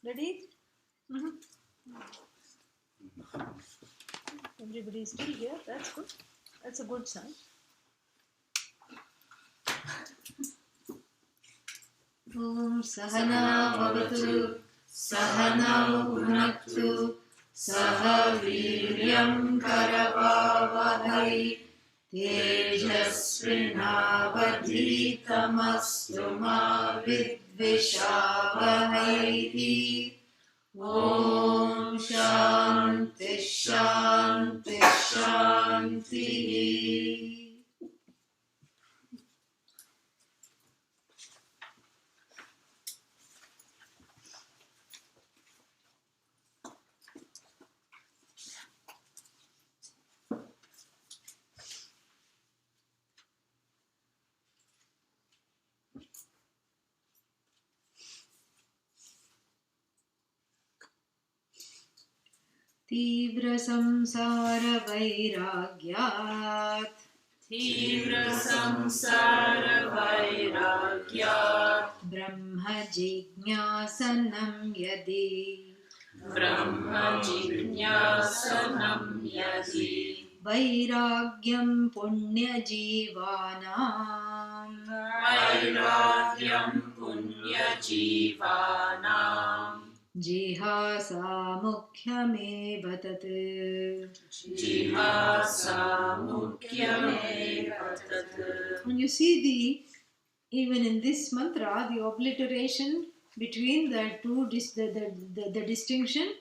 Ready? Everybody is still here. That's good. That's a good sign. Om Sahana Bhavatu Sahanau Bhunaktu Saha Viryam Karavavahai Tejasvinavadhitamastu ma vidvishavahai. Om Shanti Shanti Shanti. तीव्र संसार वैराग्यात् ब्रह्म जिज्ञासनं यदि वैराग्यं पुण्यजीवानां जिहासा मुख्यमेव तत्. And you see even in this mantra, the obliteration between the two, the distinction,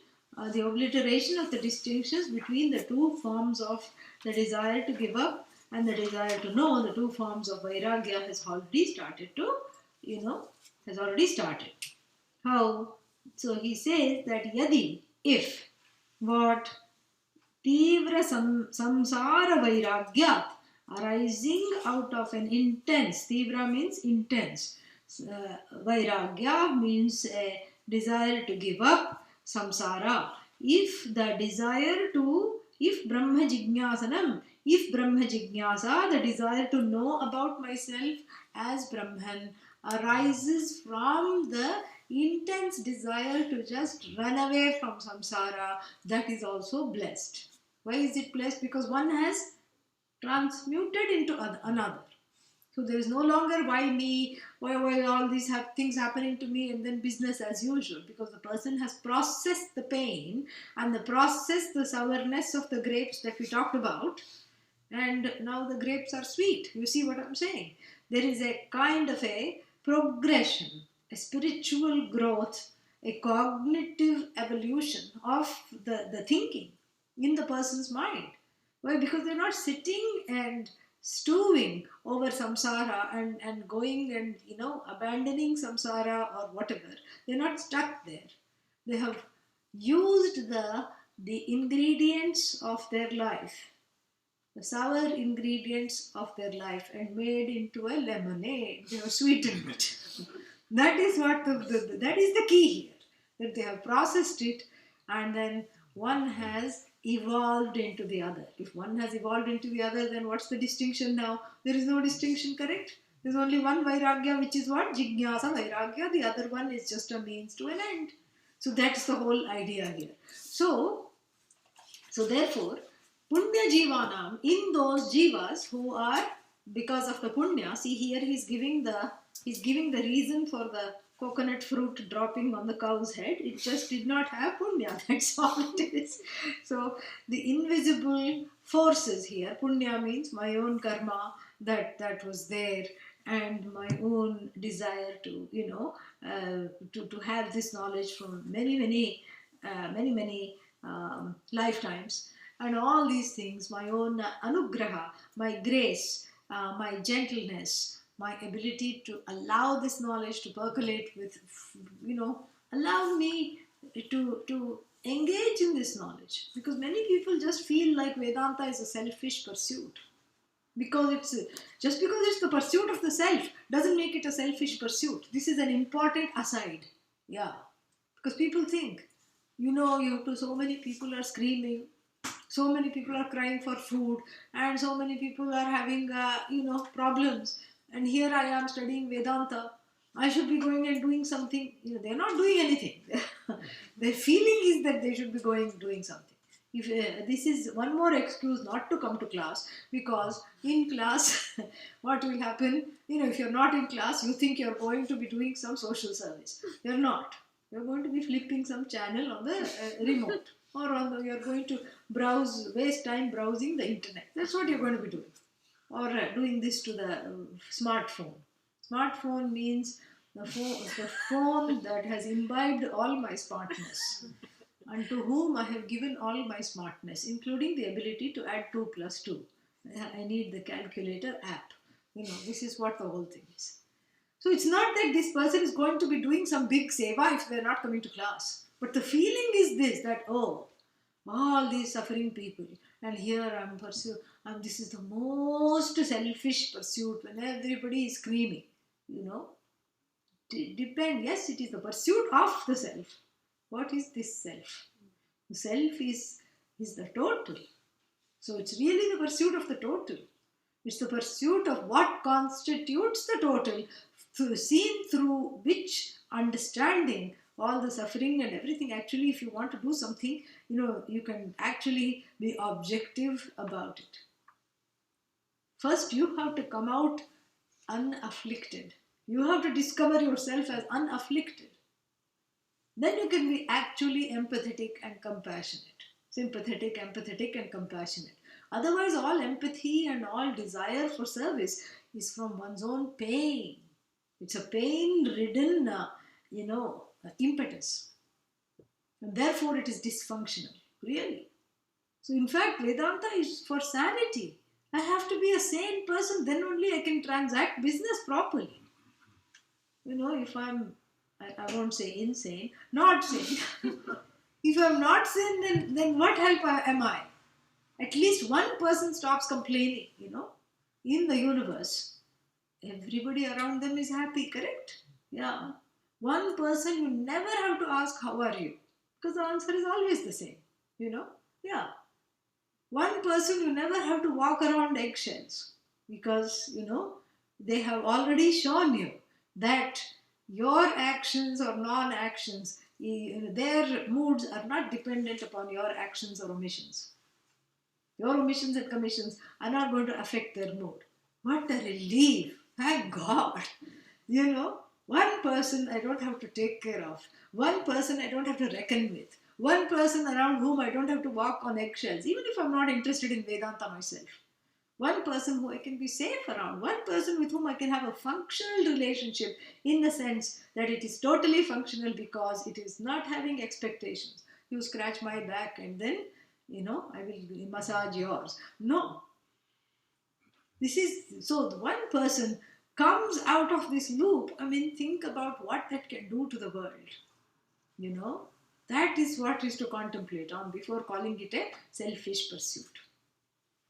the obliteration of the distinctions between the two forms of the desire to give up and the desire to know, the two forms of vairagya has already started to, How? So he says that yadi, if, what? Tivra samsara vairagyat, arising out of an intense, tivra means intense, vairagya means a desire to give up, samsara. If the desire to, if Brahma Jignasanam, if Brahma Jignasa, the desire to know about myself as Brahman, arises from the intense desire to just run away from samsara, that is also blessed. Why is it blessed? Because one has transmuted into another. So there is no longer why me, why all these things happening to me, and then business as usual, because the person has processed the pain and the sourness of the grapes that we talked about, and now the grapes are sweet. You see what I'm saying? There is a kind of a progression, a spiritual growth, a cognitive evolution of the thinking in the person's mind. Why? Because they're not sitting and stewing over samsara and going and abandoning samsara or whatever. They're not stuck there. They have used the ingredients of their life, the sour ingredients of their life, and made into a lemonade. They have sweetened it. That is what that is the key here. That they have processed it, and then one has evolved into the other. If one has evolved into the other, then what's the distinction now? There is no distinction, correct? There's only one vairagya, which is what? Jignasa vairagya. The other one is just a means to an end. So that's the whole idea here. So therefore, punya jivanam, in those jivas who are, because of the punya, see here he's giving the reason for the coconut fruit dropping on the cow's head. It just did not have punya. That's all it is. So the invisible forces here, punya means my own karma that was there, and my own desire to to have this knowledge from many lifetimes, and all these things, my own anugraha, my grace, my gentleness, my ability to allow this knowledge to percolate with, allow me to engage in this knowledge. Because many people just feel like Vedanta is a selfish pursuit. Because it's the pursuit of the self doesn't make it a selfish pursuit. This is an important aside. Yeah. Because people think, so many people are screaming, so many people are crying for food, and so many people are having, problems. And here I am studying Vedanta. I should be going and doing something. They're not doing anything. Their feeling is that they should be doing something. If this is one more excuse not to come to class, because in class, what will happen? If you're not in class, you think you're going to be doing some social service. You're not. You're going to be flipping some channel on the remote, or you're going to waste time browsing the internet. That's what you're going to be doing, or doing this to the smartphone. Smartphone means the phone that has imbibed all my smartness, and to whom I have given all my smartness, including the ability to add 2 plus 2. I need the calculator app. This is what the whole thing is. So it's not that this person is going to be doing some big seva if they're not coming to class. But the feeling is this, that, oh, all these suffering people, and here I'm pursuing, and this is the most selfish pursuit when everybody is screaming, Yes, it is the pursuit of the self. What is this self? The self is the total. So it's really the pursuit of the total. It's the pursuit of what constitutes the total, seen through which understanding all the suffering and everything. Actually, if you want to do something, you can actually be objective about it. First, you have to come out unafflicted. You have to discover yourself as unafflicted. Then you can be actually empathetic and compassionate. Sympathetic, empathetic and compassionate. Otherwise, all empathy and all desire for service is from one's own pain. It's a pain-ridden, impetus. And therefore, it is dysfunctional, really. So, in fact, Vedanta is for sanity. I have to be a sane person, then only I can transact business properly. If I won't say insane, not sane. If I'm not sane, then what help am I? At least one person stops complaining, in the universe. Everybody around them is happy, correct? Yeah. One person you never have to ask, how are you? Because the answer is always the same, Yeah. One person you never have to walk around eggshells, because, they have already shown you that your actions or non-actions, their moods are not dependent upon your actions or omissions. Your omissions and commissions are not going to affect their mood. What a relief! Thank God! One person I don't have to take care of. One person I don't have to reckon with. One person around whom I don't have to walk on eggshells, even if I'm not interested in Vedanta myself. One person who I can be safe around. One person with whom I can have a functional relationship, in the sense that it is totally functional because it is not having expectations. You scratch my back and then, I will massage yours. No. So one person comes out of this loop. Think about what that can do to the world. That is what is to contemplate on before calling it a selfish pursuit.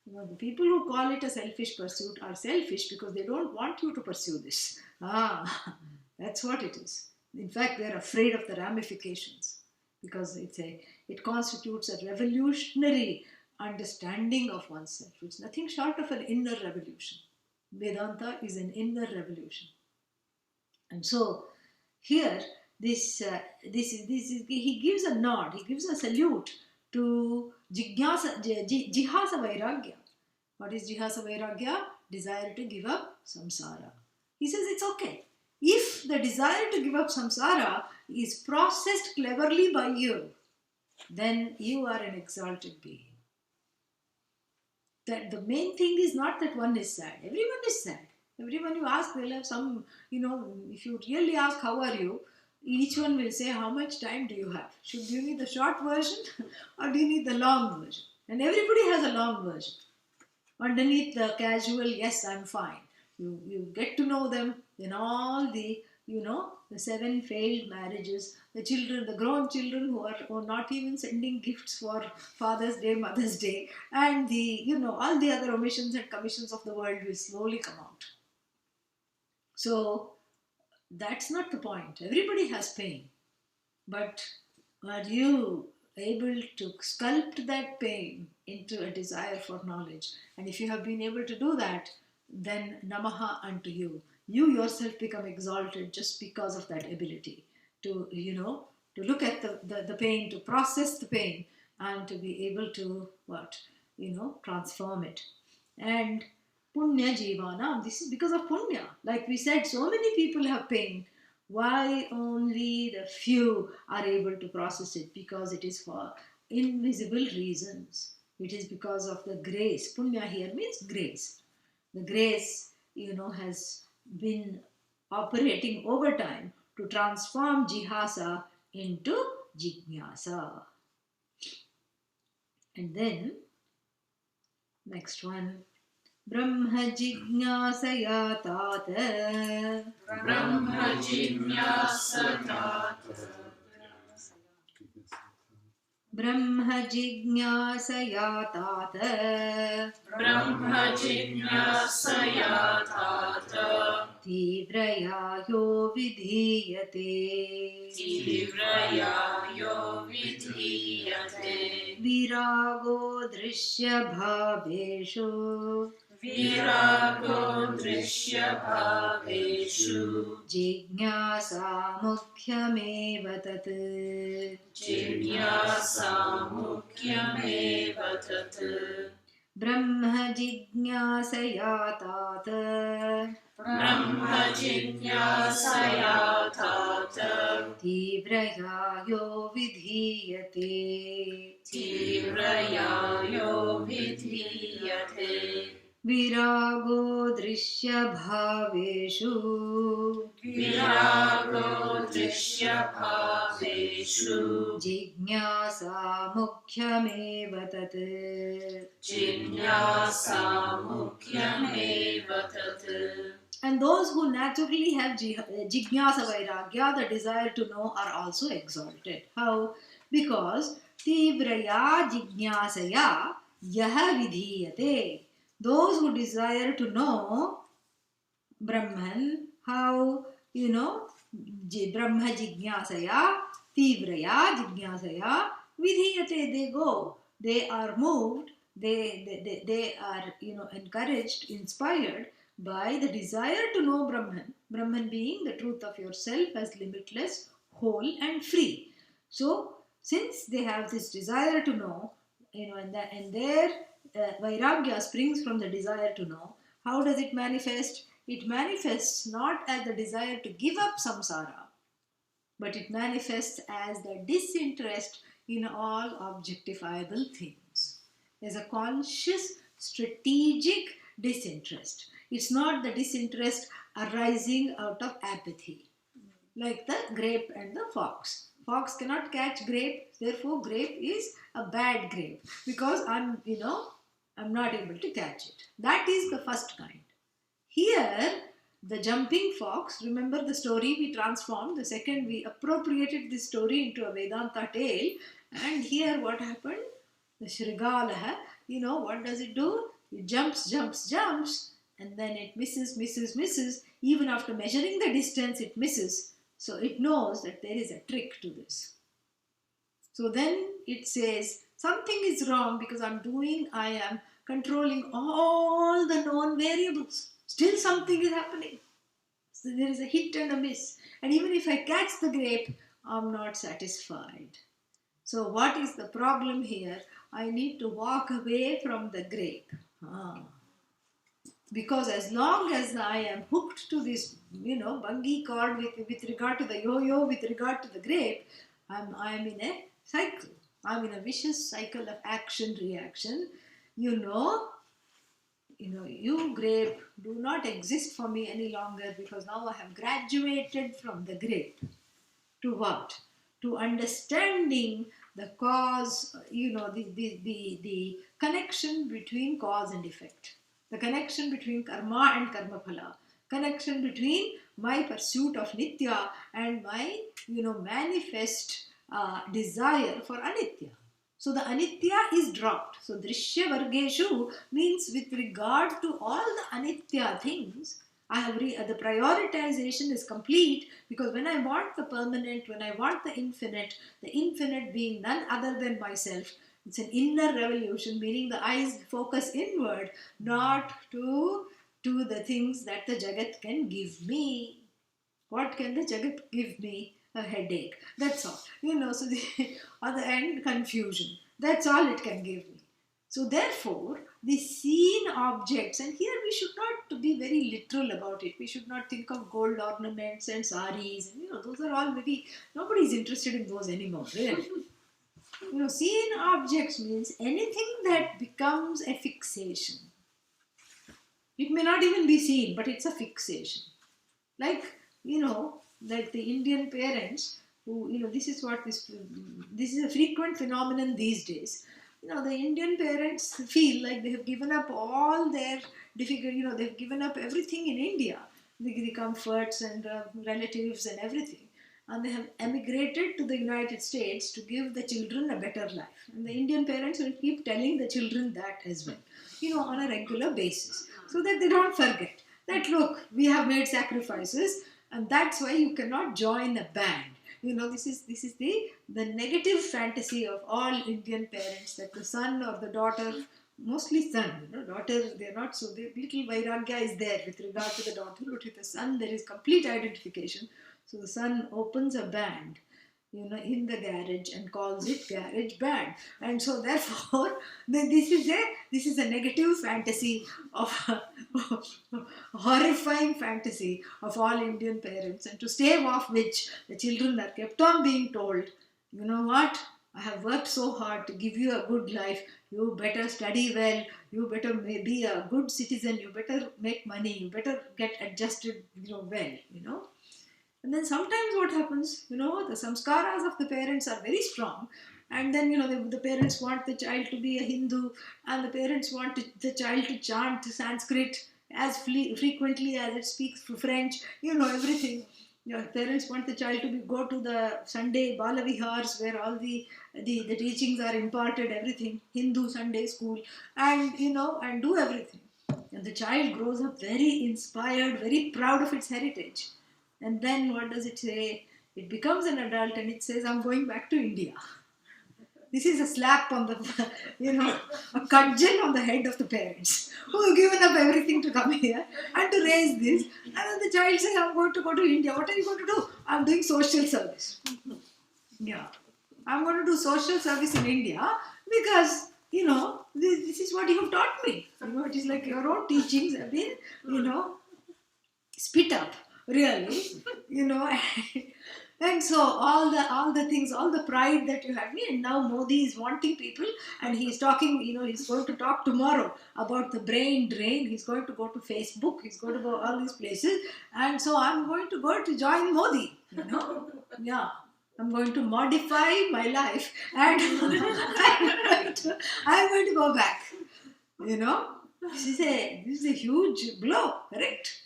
The people who call it a selfish pursuit are selfish because they don't want you to pursue this. That's what it is. In fact, they're afraid of the ramifications, because it constitutes a revolutionary understanding of oneself. It's nothing short of an inner revolution. Vedanta is an inner revolution. And so here, he gives a nod, he gives a salute to jihasa vairagya. What is jihasa vairagya? Desire to give up samsara. He says it's okay. If the desire to give up samsara is processed cleverly by you, then you are an exalted being. That the main thing is not that one is sad. Everyone is sad. Everyone you ask, they'll have some, if you really ask how are you, each one will say, how much time do you have? Do you need the short version or do you need the long version? And everybody has a long version. Underneath the casual, yes, I'm fine. You get to know them, then all the, the 7 failed marriages, the children, the grown children who are not even sending gifts for Father's Day, Mother's Day, and all the other omissions and commissions of the world will slowly come out. So, that's not the point. Everybody has pain. But are you able to sculpt that pain into a desire for knowledge? And if you have been able to do that, then namaha unto you. You yourself become exalted just because of that ability to, to look at the pain, to process the pain, and to be able to transform it. And punya jivana, this is because of punya. Like we said, so many people have pain. Why only the few are able to process it? Because it is for invisible reasons. It is because of the grace. Punya here means grace. The grace, has been operating over time to transform jihasa into jignasa. And then, next one. Brahma jignasaya tata. Brahma jignasa tata. Brahma jignasaya tata. Brahma jignasaya tata. Tivraya yo vidhiyate. Tivraya yo vidhiyate. Virago drishya bhaveshu. Virago drishya bhaveshu. Jignasa mukhyameva tat. Jignasa mukhyameva tat. Brahma jignasaya tata. Brahma jignasaya tata. Tivraya yo vidhiyate. Tivraya yo vidhiyate. Virago drishya bhaveshu. Virago drishya bhaveshu. Jignasa mukhyameva tat. Jignasa mukhyameva tat. And those who naturally have jignasa vairagya, the desire to know, are also exalted. How? Because tivraya jignasaya yaha vidhiyate. Those who desire to know Brahman, how, Brahma jignasaya, tivraya jignasaya, vidhiyate, they go, they are moved, they are, encouraged, inspired by the desire to know Brahman. Brahman being the truth of yourself as limitless, whole and free. So, since they have this desire to know, and their vairagya springs from the desire to know, how does it manifest? It manifests not as the desire to give up samsara, but it manifests as the disinterest in all objectifiable things. There's a conscious, strategic disinterest. It's not the disinterest arising out of apathy, like the grape and the fox. Fox cannot catch grape, therefore grape is a bad grape because I'm not able to catch it. That is the first kind. Here, the jumping fox, remember the story we transformed, the second we appropriated this story into a Vedanta tale, and here what happened? The Shrigalaha, what does it do? It jumps, and then it misses. Even after measuring the distance, it misses. So it knows that there is a trick to this. So then it says, something is wrong because I am controlling all the known variables. Still something is happening. So there is a hit and a miss. And even if I catch the grape, I'm not satisfied. So what is the problem here? I need to walk away from the grape. Because as long as I am hooked to this, bungee cord with regard to the yo-yo, with regard to the grape, I'm in a cycle. I'm in a vicious cycle of action-reaction. You grape do not exist for me any longer because now I have graduated from the grape. To what? To understanding the cause, the connection between cause and effect. The connection between karma and karma phala. Connection between my pursuit of nitya and my, manifest desire for anitya. So the anitya is dropped. So drishya vargeshu means with regard to all the anitya things, the prioritization is complete because when I want the permanent, when I want the infinite being none other than myself, it's an inner revolution, meaning the eyes focus inward, not to the things that the Jagat can give me. What can the Jagat give me? a headache. That's all. So the other end, confusion. That's all it can give me. So therefore, the seen objects, and here we should not be very literal about it. We should not think of gold ornaments and saris. Those are all very, nobody is interested in those anymore, really. Seen objects means anything that becomes a fixation. It may not even be seen, but it's a fixation. Like, like the Indian parents who, this is a frequent phenomenon these days. The Indian parents feel like they have given up all their difficult, they've given up everything in India, the comforts and relatives and everything. And they have emigrated to the United States to give the children a better life. And the Indian parents will keep telling the children that as well, on a regular basis, so that they don't forget that, look, we have made sacrifices, and that's why you cannot join a band. This is the negative fantasy of all Indian parents, that the son or the daughter, mostly son, daughter, they're not so, the little vairagya is there with regard to the daughter, but with the son there is complete identification. So the son opens a band, in the garage and calls it garage band. And so therefore, this is a negative fantasy of horrifying fantasy of all Indian parents, and to stave off which the children are kept on being told, you know what, I have worked so hard to give you a good life. You better study well. You better be a good citizen. You better make money. You better get adjusted, well. And then sometimes what happens, the samskaras of the parents are very strong. And then, the parents want the child to be a Hindu, and the parents want the child to chant Sanskrit as frequently as it speaks French, everything. Parents want the child to go to the Sunday Balavihars where all the teachings are imparted, everything, Hindu Sunday school, and, and do everything. And the child grows up very inspired, very proud of its heritage. And then what does it say? It becomes an adult and it says, I'm going back to India. This is a slap on the, a cudgel on the head of the parents who have given up everything to come here and to raise this. And then the child says, I'm going to go to India. What are you going to do? I'm doing social service. Yeah. I'm going to do social service in India because, this is what you have taught me. It is like your own teachings have been, spit up. Really, and so all the things, all the pride that you had me, and now Modi is wanting people, and he's talking, he's going to talk tomorrow about the brain drain. He's going to go to Facebook, he's going to go all these places, and so I'm going to go to join Modi, yeah. I'm going to modify my life, and I'm going to go back, This is a huge blow, correct?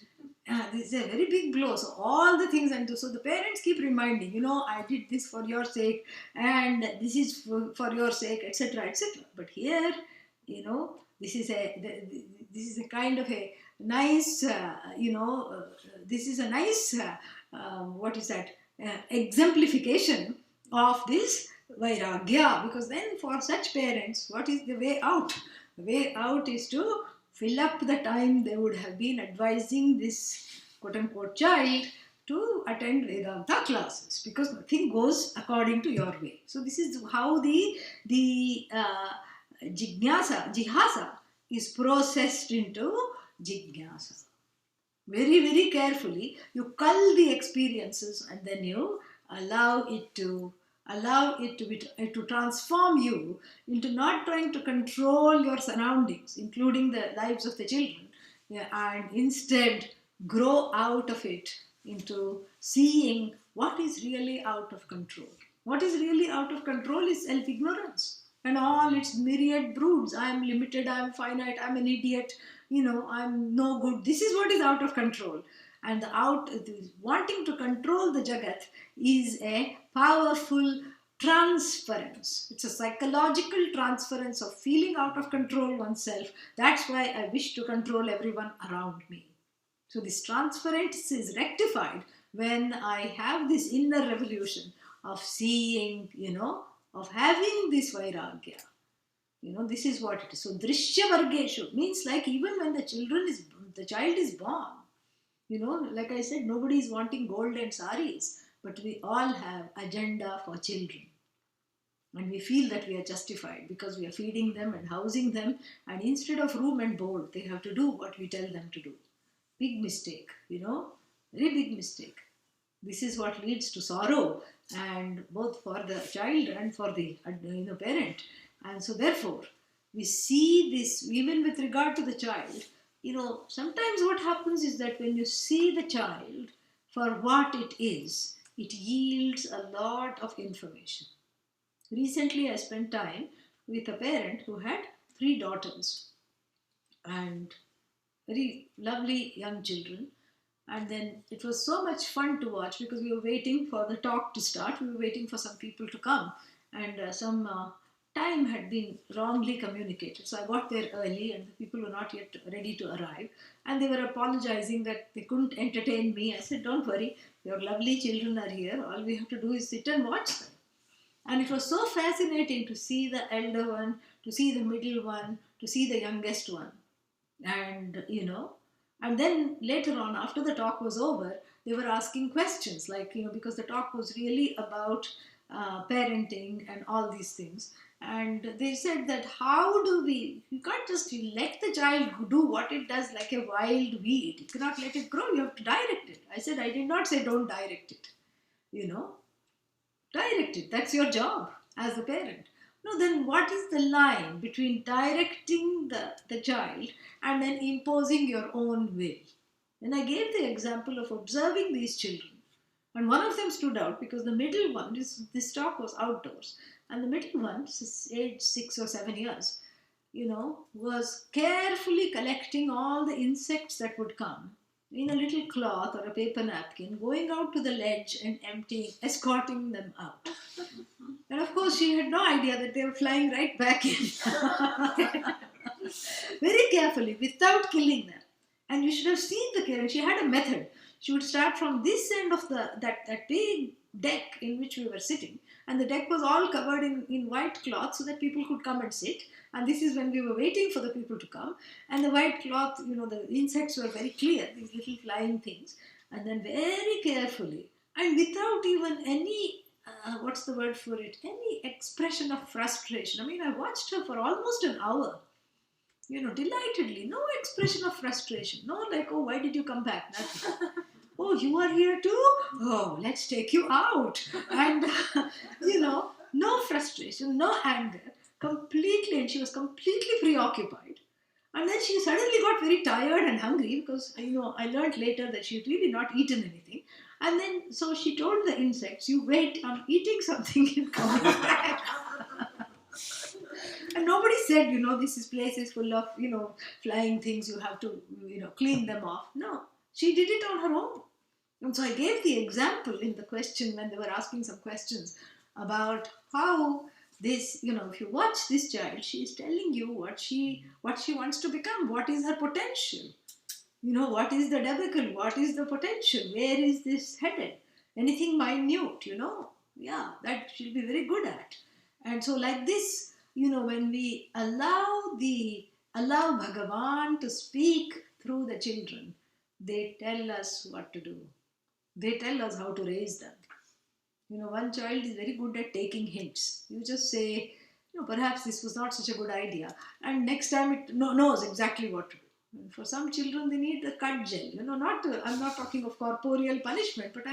This is a very big blow. So all the things, and so the parents keep reminding, I did this for your sake, and this is for your sake, etc., etc. But here, this is a kind of a nice, this is a nice, exemplification of this vairagya. Because then for such parents, what is the way out? The way out is to fill up the time they would have been advising this quote-unquote child to attend Vedanta classes, because nothing goes according to your way. So this is how the jihasa is processed into jignasa. Very, very carefully, you cull the experiences and then you allow it to transform you into not trying to control your surroundings, including the lives of the children, and instead grow out of it into seeing what is really out of control. What is really out of control is self-ignorance and all its myriad broods. I am limited, I am finite, I am an idiot, I am no good. This is what is out of control. And wanting to control the Jagat is a powerful transference. It's a psychological transference of feeling out of control oneself. That's why I wish to control everyone around me. So this transference is rectified when I have this inner revolution of seeing, of having this vairagya. This is what it is. So drishya vargeshu means like even when the child is born, like I said, nobody is wanting gold and saris. but we all have agenda for children. And we feel that we are justified because we are feeding them and housing them, and instead of room and board, they have to do what we tell them to do. Big mistake, very big mistake. This is what leads to sorrow, and both for the child and for the parent. And so therefore, we see this even with regard to the child. Sometimes what happens is that when you see the child for what it is, it yields a lot of information. Recently, I spent time with a parent who had 3 daughters and very lovely young children. And then it was so much fun to watch because we were waiting for the talk to start. We were waiting for some people to come, and some time had been wrongly communicated. So I got there early, and the people were not yet ready to arrive. And they were apologizing that they couldn't entertain me. I said, don't worry, your lovely children are here. All we have to do is sit and watch them. And it was so fascinating to see the elder one, to see the middle one, to see the youngest one. And, and then later on, after the talk was over, they were asking questions like, because the talk was really about parenting and all these things. And they said that you can't just let the child do what it does like a wild weed. You cannot let it grow, you have to direct it. I said, I did not say don't direct it, direct it. That's your job as a parent. No, then what is the line between directing the child and then imposing your own will? And I gave the example of observing these children. And one of them stood out because the middle one, this talk was outdoors, and the middle one, age 6 or 7 years, was carefully collecting all the insects that would come in a little cloth or a paper napkin, going out to the ledge and escorting them out. And of course, she had no idea that they were flying right back in. Very carefully, without killing them. And you should have seen the care. And she had a method. She would start from this end of that big deck in which we were sitting. And the deck was all covered in white cloth so that people could come and sit. And this is when we were waiting for the people to come. And the white cloth, the insects were very clear, these little flying things. And then very carefully, and without even any, any expression of frustration. I mean, I watched her for almost an hour, delightedly. No expression of frustration. No like, oh, why did you come back? Nothing. Oh, you are here too? Oh, let's take you out. And, no frustration, no anger, completely. And she was completely preoccupied. And then she suddenly got very tired and hungry because, I learned later that she had really not eaten anything. And then, so she told the insects, you wait, I'm eating something and coming back. And nobody said, this place is full of, flying things, you have to, clean them off. No, she did it on her own. And so I gave the example in the question when they were asking some questions about how this, if you watch this child, she is telling you what she wants to become, what is her potential. What is the debacle, what is the potential, where is this headed, anything minute, that she'll be very good at. And so like this, when we allow Bhagavan to speak through the children, they tell us what to do. They tell us how to raise them. One child is very good at taking hints. You just say, perhaps this was not such a good idea. And next time it knows exactly what to do. And for some children, they need the cut gel. I'm not talking of corporeal punishment, but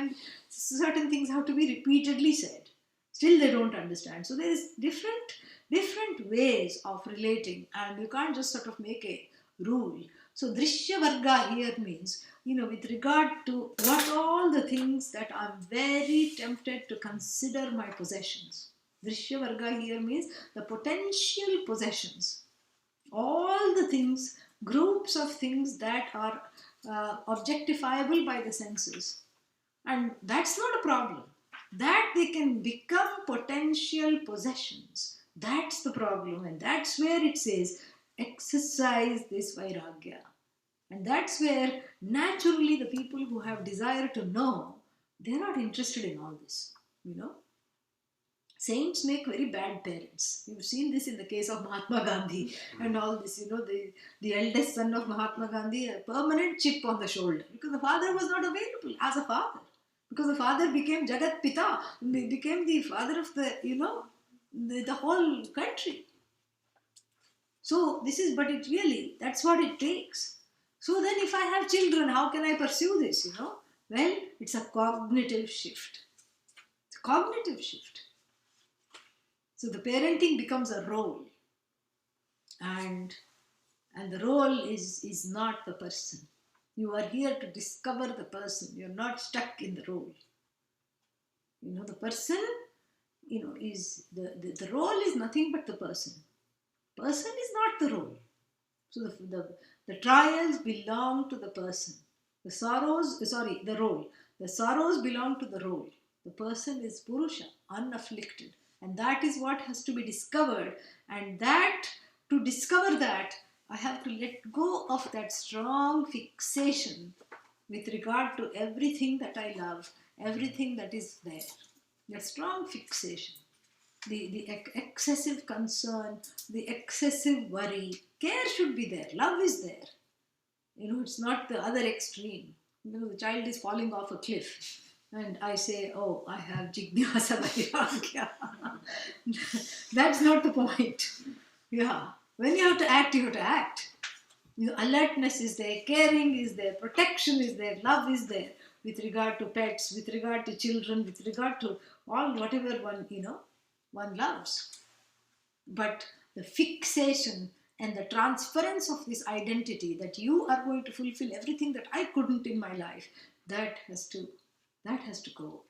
certain things have to be repeatedly said. Still they don't understand. So there is different ways of relating, and you can't just sort of make a rule. So drishya varga here means, with regard to what all the things that I'm very tempted to consider my possessions. Drishya varga here means the potential possessions. All the things, groups of things that are objectifiable by the senses. And that's not a problem. That they can become potential possessions. That's the problem. And that's where it says, exercise this vairagya. And that's where naturally the people who have desire to know, they're not interested in all this, Saints make very bad parents. You've seen this in the case of Mahatma Gandhi and all this, the eldest son of Mahatma Gandhi, a permanent chip on the shoulder because the father was not available as a father. Because the father became Jagat Pita, became the father of the whole country. So this is, but it really, that's what it takes. So then if I have children, how can I pursue this, Well, it's a cognitive shift. It's a cognitive shift. So the parenting becomes a role. And the role is not the person. You are here to discover the person. You're not stuck in the role. The person, is the role is nothing but the person. Person is not the role. So the trials belong to the person. The role. The sorrows belong to the role. The person is Purusha, unafflicted. And that is what has to be discovered. And to discover that, I have to let go of that strong fixation with regard to everything that I love, everything that is there. That strong fixation, the excessive concern, the excessive worry. Care should be there. Love is there. It's not the other extreme. The child is falling off a cliff. And I say, oh, I have Jignasa Vairagya. That's not the point. Yeah. When you have to act, you have to act. Alertness is there, caring is there, protection is there, love is there with regard to pets, with regard to children, with regard to all whatever one loves. But the fixation and the transference of this identity that you are going to fulfill everything that I couldn't in my life, that has to go.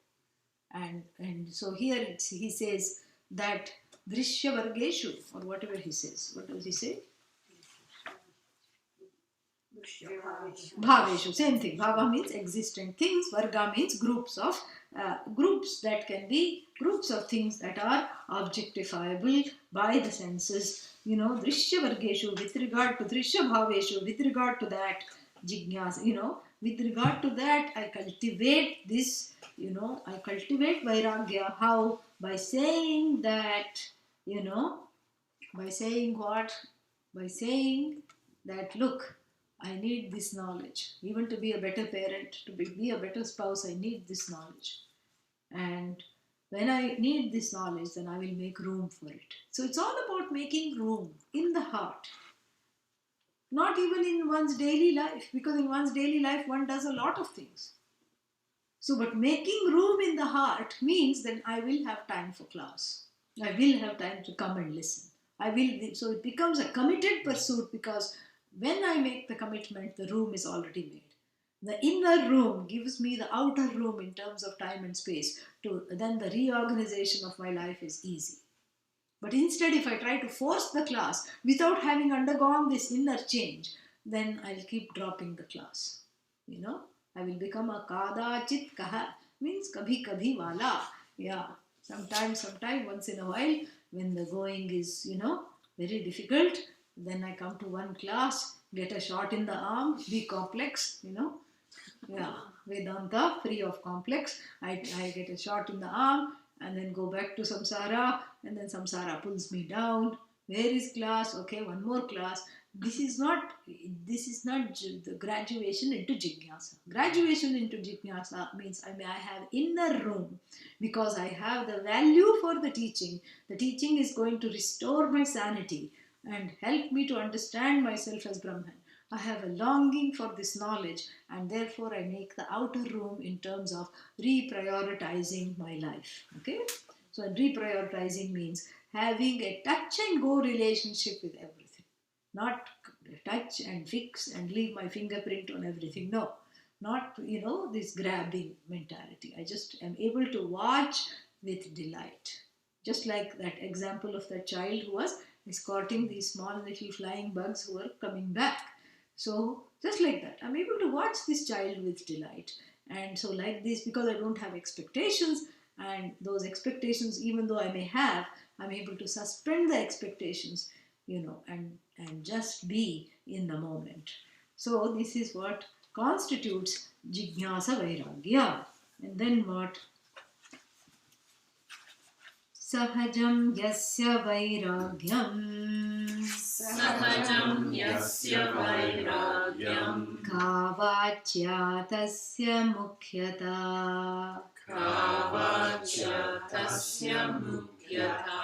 And so here he says that Drishya Vargeshu, or whatever he says. What does he say? Bhaveshu, same thing. Bhava means existent things. Varga means groups that can be groups of things that are objectifiable by the senses. Drishya Vargeshu, with regard to Drishya Bhaveshu, with regard to that, Jignasa, with regard to that, I cultivate this, I cultivate Vairagya. How? By saying that, by saying what? By saying that, look, I need this knowledge. Even to be a better parent, to be a better spouse, I need this knowledge. And when I need this knowledge, then I will make room for it. So it's all about making room in the heart. Not even in one's daily life, because in one's daily life, one does a lot of things. So, but making room in the heart means that I will have time for class. I will have time to come and listen. So it becomes a committed pursuit, because when I make the commitment, the room is already made. The inner room gives me the outer room in terms of time and space. Then the reorganization of my life is easy. But instead, if I try to force the class without having undergone this inner change, then I'll keep dropping the class. I will become a kadachit kaha, means kabhi kabhi wala. Yeah, sometime, once in a while, when the going is, very difficult, then I come to one class, get a shot in the arm, be complex, Yeah, Vedanta, free of complex. I get a shot in the arm and then go back to samsara, and then samsara pulls me down. Where is class? Okay, one more class. This is not the graduation into Jignasa. Graduation into Jignasa means I have inner room, because I have the value for the teaching. The teaching is going to restore my sanity and help me to understand myself as Brahman. I have a longing for this knowledge, and therefore I make the outer room in terms of reprioritizing my life. Okay? So reprioritizing means having a touch and go relationship with everything. Not touch and fix and leave my fingerprint on everything. No. Not, this grabbing mentality. I just am able to watch with delight. Just like that example of that child who was escorting these small little flying bugs who were coming back. So, just like that, I'm able to watch this child with delight. And so like this, because I don't have expectations, and those expectations, even though I may have, I'm able to suspend the expectations, and just be in the moment. So this is what constitutes Jignasa Vairagya. And then what? Sahajam yasya vairagyam. Sahajam yasya vairagyam. Kavachya tasya mukhyata. yasya mukhyata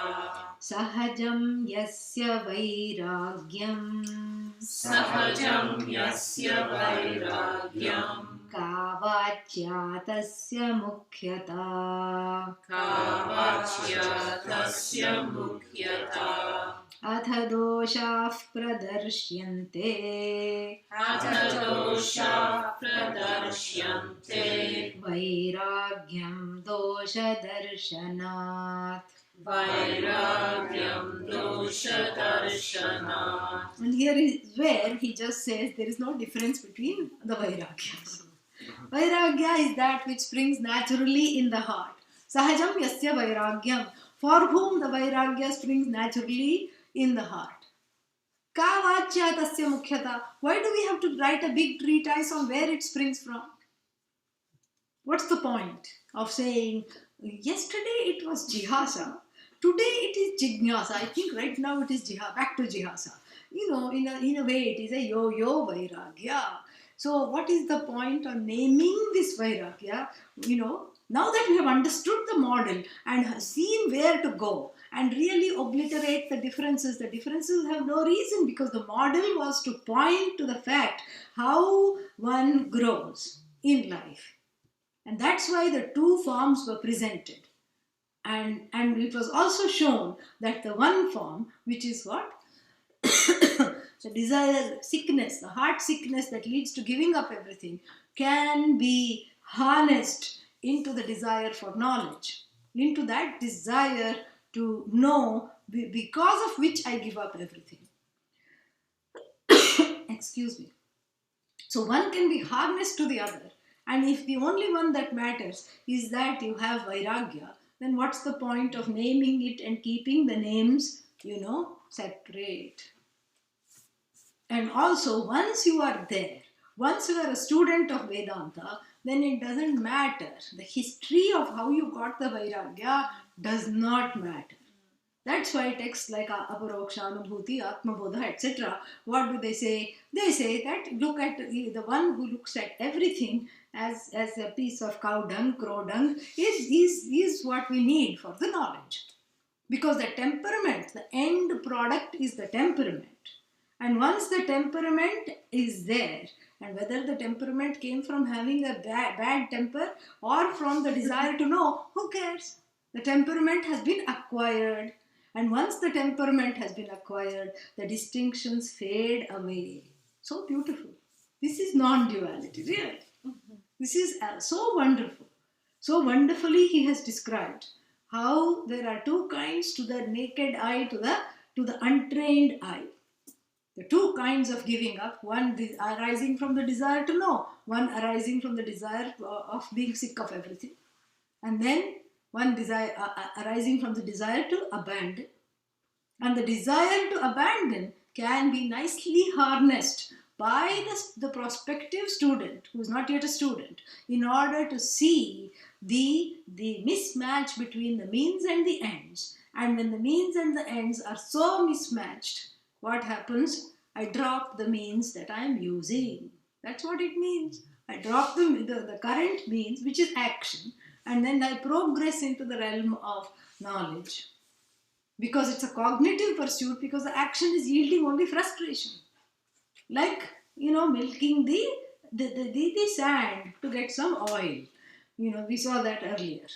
Sahajam yasya vairagyam Sahajam yasya vairagyam Kavachya tasya mukhyata Kavachya tasya mukhyata Atha doshah pradarsyante Atadosha pradarsyante Vairagyam dosha darshanat. Vairagyam dosha darshanat. And here is where he just says there is no difference between the vairagyas. Vairagya is that which springs naturally in the heart. Sahajam yasya vairagyam. For whom the vairagya springs naturally in the heart. Ka vachya tasya mukhyata. Why do we have to write a big treatise on where it springs from? What's the point of saying, yesterday it was jihasa, today it is jignasa. I think right now it is back to jihasa. In a way it is a yo-yo vairagya. So what is the point of naming this vairagya? Now that we have understood the model and have seen where to go and really obliterate the differences have no reason, because the model was to point to the fact how one grows in life. And that's why the two forms were presented. And it was also shown that the one form, which is what? The desire, sickness, the heart sickness that leads to giving up everything, can be harnessed into the desire for knowledge, into that desire to know, because of which I give up everything. Excuse me. So one can be harnessed to the other. And if the only one that matters is that you have vairagya, then what's the point of naming it and keeping the names, separate? And also, once you are there, once you are a student of Vedanta, then it doesn't matter. The history of how you got the vairagya does not matter. That's why texts like Aparoksha, Anubhuti, Atmabodha, etc., what do they say? They say that look at the one who looks at everything as a piece of cow dung, crow dung, is what we need for the knowledge. Because the temperament, the end product is the temperament. And once the temperament is there, and whether the temperament came from having a bad temper or from the desire to know, who cares? The temperament has been acquired. And once the temperament has been acquired, the distinctions fade away. So beautiful. This is non-duality, really. This is so wonderful. So wonderfully he has described how there are two kinds to the naked eye, to the untrained eye. The two kinds of giving up, one arising from the desire to know, one arising from the desire of being sick of everything. And then one desire arising from the desire to abandon. And the desire to abandon can be nicely harnessed by the prospective student, who is not yet a student, in order to see the mismatch between the means and the ends. And when the means and the ends are so mismatched, what happens? I drop the means that I am using. That's what it means. I drop the current means, which is action, and then I progress into the realm of knowledge. Because it's a cognitive pursuit, because the action is yielding only frustration. Like, milking the sand to get some oil. We saw that earlier.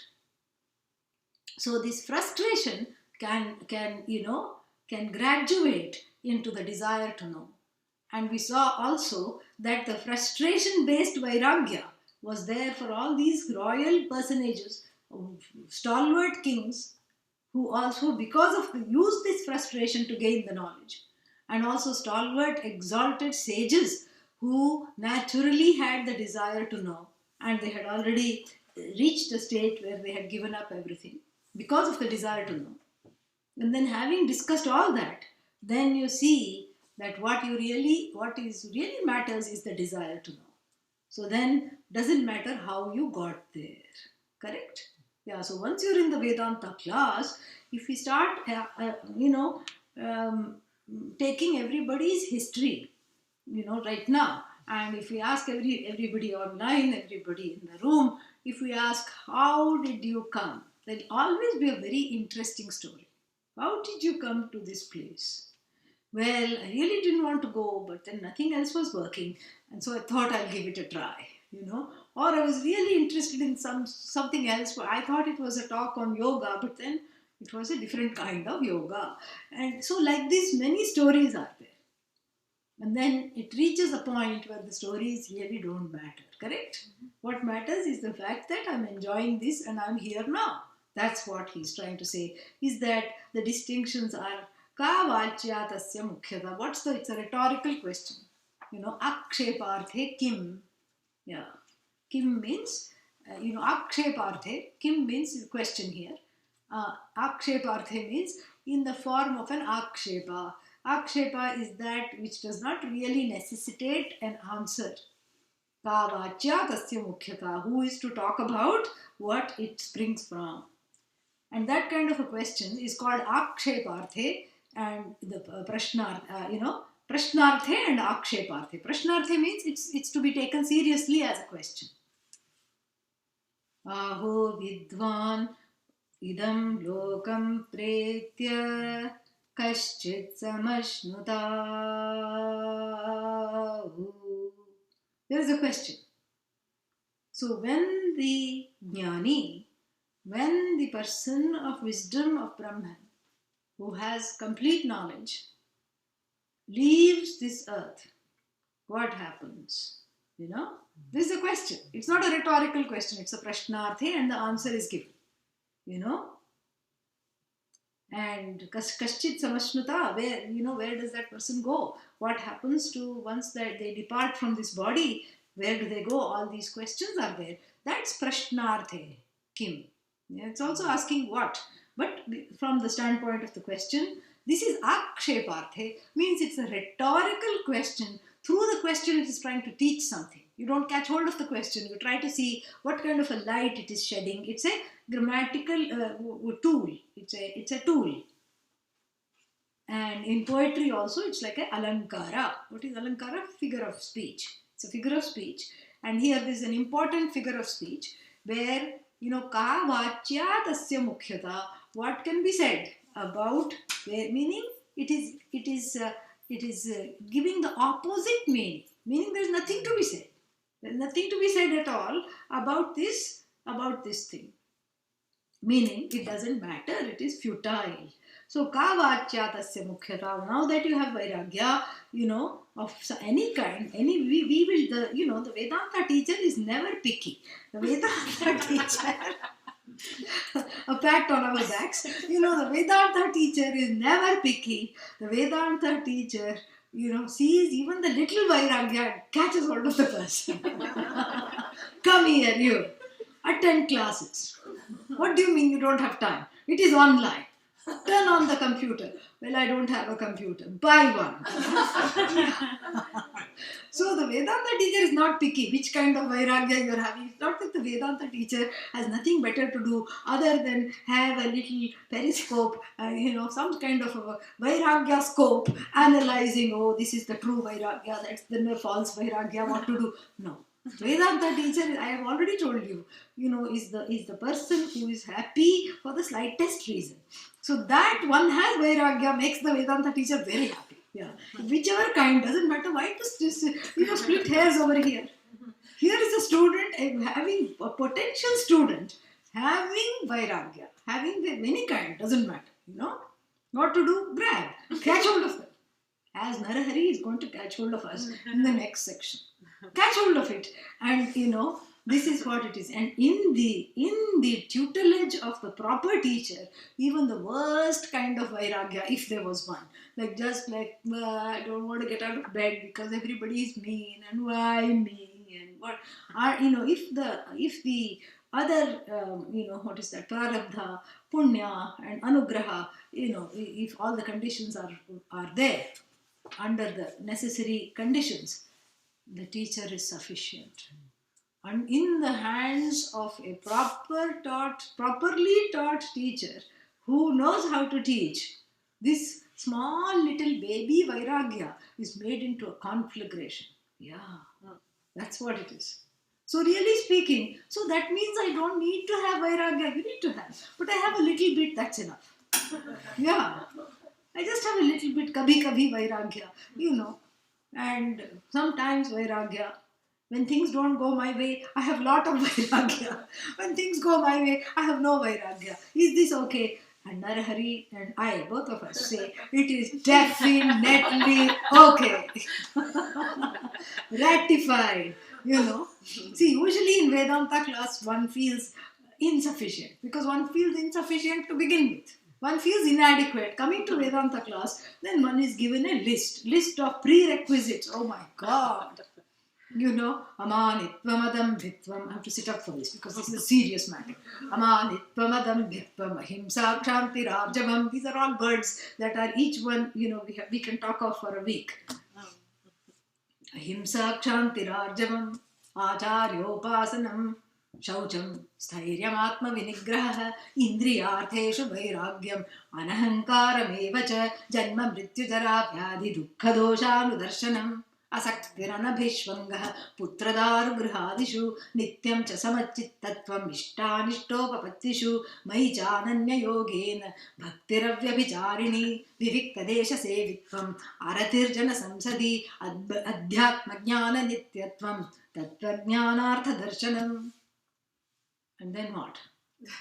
So this frustration can graduate into the desire to know. And we saw also that the frustration-based vairagya was there for all these royal personages, stalwart kings, who also, because of used this frustration to gain the knowledge. And also stalwart, exalted sages who naturally had the desire to know, and they had already reached a state where they had given up everything because of the desire to know. And then having discussed all that, then you see that what is really matters is the desire to know. So then doesn't matter how you got there. Correct? Yeah, so once you're in the Vedanta class, if we start, taking everybody's history, right now, and if we ask everybody online, everybody in the room, if we ask, how did you come? There'll always be a very interesting story. How did you come to this place? Well, I really didn't want to go, but then nothing else was working, and so I thought I'll give it a try, Or I was really interested in something else, but I thought it was a talk on yoga, but then it was a different kind of yoga. And so like this, many stories are there. And then it reaches a point where the stories really don't matter, correct? What matters is the fact that I'm enjoying this and I'm here now. That's what he's trying to say, is that the distinctions are ka vachya tasya mukhyata. It's a rhetorical question. Aksheparthe kim. Yeah. Kim means, aksheparthe. Kim means question here. Aksheparthe means in the form of an akshepa. Akshepa is that which does not really necessitate an answer. Ka vachya tasya mukhyata. Who is to talk about what it springs from? And that kind of a question is called aksheparthe and the prashnarthe and aksheparthe. Prashnarthe means it's to be taken seriously as a question. Aho vidvan idam lokam pretya kaschit samashnuta. There is a question. So when the jnani, when the person of wisdom of Brahman, who has complete knowledge, leaves this earth, what happens? This is a question. It's not a rhetorical question. It's a prashnarthe and the answer is given. And kaschit samashnuta, where does that person go? What happens to once that they depart from this body? Where do they go? All these questions are there. That's prashnarthe, kim. It's also asking what, but from the standpoint of the question, this is aksheparthe, means it's a rhetorical question. Through the question, it is trying to teach something. You don't catch hold of the question. You try to see what kind of a light it is shedding. It's a grammatical tool. It's a tool. And in poetry also, it's like a alankara. What is alankara? Figure of speech. It's a figure of speech. And here there is an important figure of speech where ka vachya tasya mukhyata, what can be said about, meaning it is giving the opposite meaning there is nothing to be said. There is nothing to be said at all about this thing. Meaning it doesn't matter, it is futile. So ka vachya tasya mukhyata. Now that you have vairagya, of any kind, we will, the Vedanta teacher is never picky. The Vedanta teacher, a pat on our backs, the Vedanta teacher is never picky. The Vedanta teacher, sees even the little vairagya and catches hold of the person. Come here, you. Attend classes. What do you mean you don't have time? It is online. Turn on the computer. Well, I don't have a computer. Buy one. So the Vedanta teacher is not picky which kind of vairagya you are having. It's not that the Vedanta teacher has nothing better to do other than have a little periscope, some kind of a vairagya scope, analyzing, this is the true vairagya, that's the false vairagya, what to do. No. Vedanta teacher, I have already told you, is the person who is happy for the slightest reason. So that one has vairagya makes the Vedanta teacher very happy. Yeah, whichever kind, doesn't matter. Why to split hairs over here? Here is a student having a potential student having vairagya, having any kind, doesn't matter. What to do? Grab, catch hold of them. As Narahari is going to catch hold of us in the next section. Catch hold of it, and this is what it is. And in the tutelage of the proper teacher, even the worst kind of vairagya, if there was one, I don't want to get out of bed because everybody is mean, and why me, and what are if the other what is that, prarabdha, punya and anugraha, if all the conditions are there under the necessary conditions, the teacher is sufficient. And in the hands of a properly taught teacher who knows how to teach, this small little baby vairagya is made into a conflagration. Yeah, that's what it is. So really speaking, so that means I don't need to have vairagya. You need to have. But I have a little bit, that's enough. Yeah. I just have a little bit kabhi vairagya, And sometimes vairagya. When things don't go my way, I have lot of vairagya. When things go my way, I have no vairagya. Is this okay? And Narahari and I, both of us say, it is definitely okay. Ratified, See, usually in Vedanta class, one feels insufficient because one feels insufficient to begin with. One feels inadequate. Coming to Vedanta class, then one is given a list of prerequisites. Oh my God. Amanitvamadam bhitvam. I have to sit up for this because this is a serious matter. Amanitvamadam bhitvam ahimsa kshanti rajamam. These are all words that are each one, we can talk of for a week. Ahimsa kshanti rajamam acharyopasanam shaucham stairyam atma vinigrahah indriyartheshu vairagyam anahankaram evacha janma mrityu jara vyadhi dukkha doshanudarshanam asaktiranabhishvangah putradaru grihadishu nityam cha samachittatvam ishtanishtopapatishu mai jananya yogena bhaktiravyabhicharini viviktadesha sevitvam aratirjana samsadi adhyatma jnana nityatvam tattvajnanartha darshanam. And then what?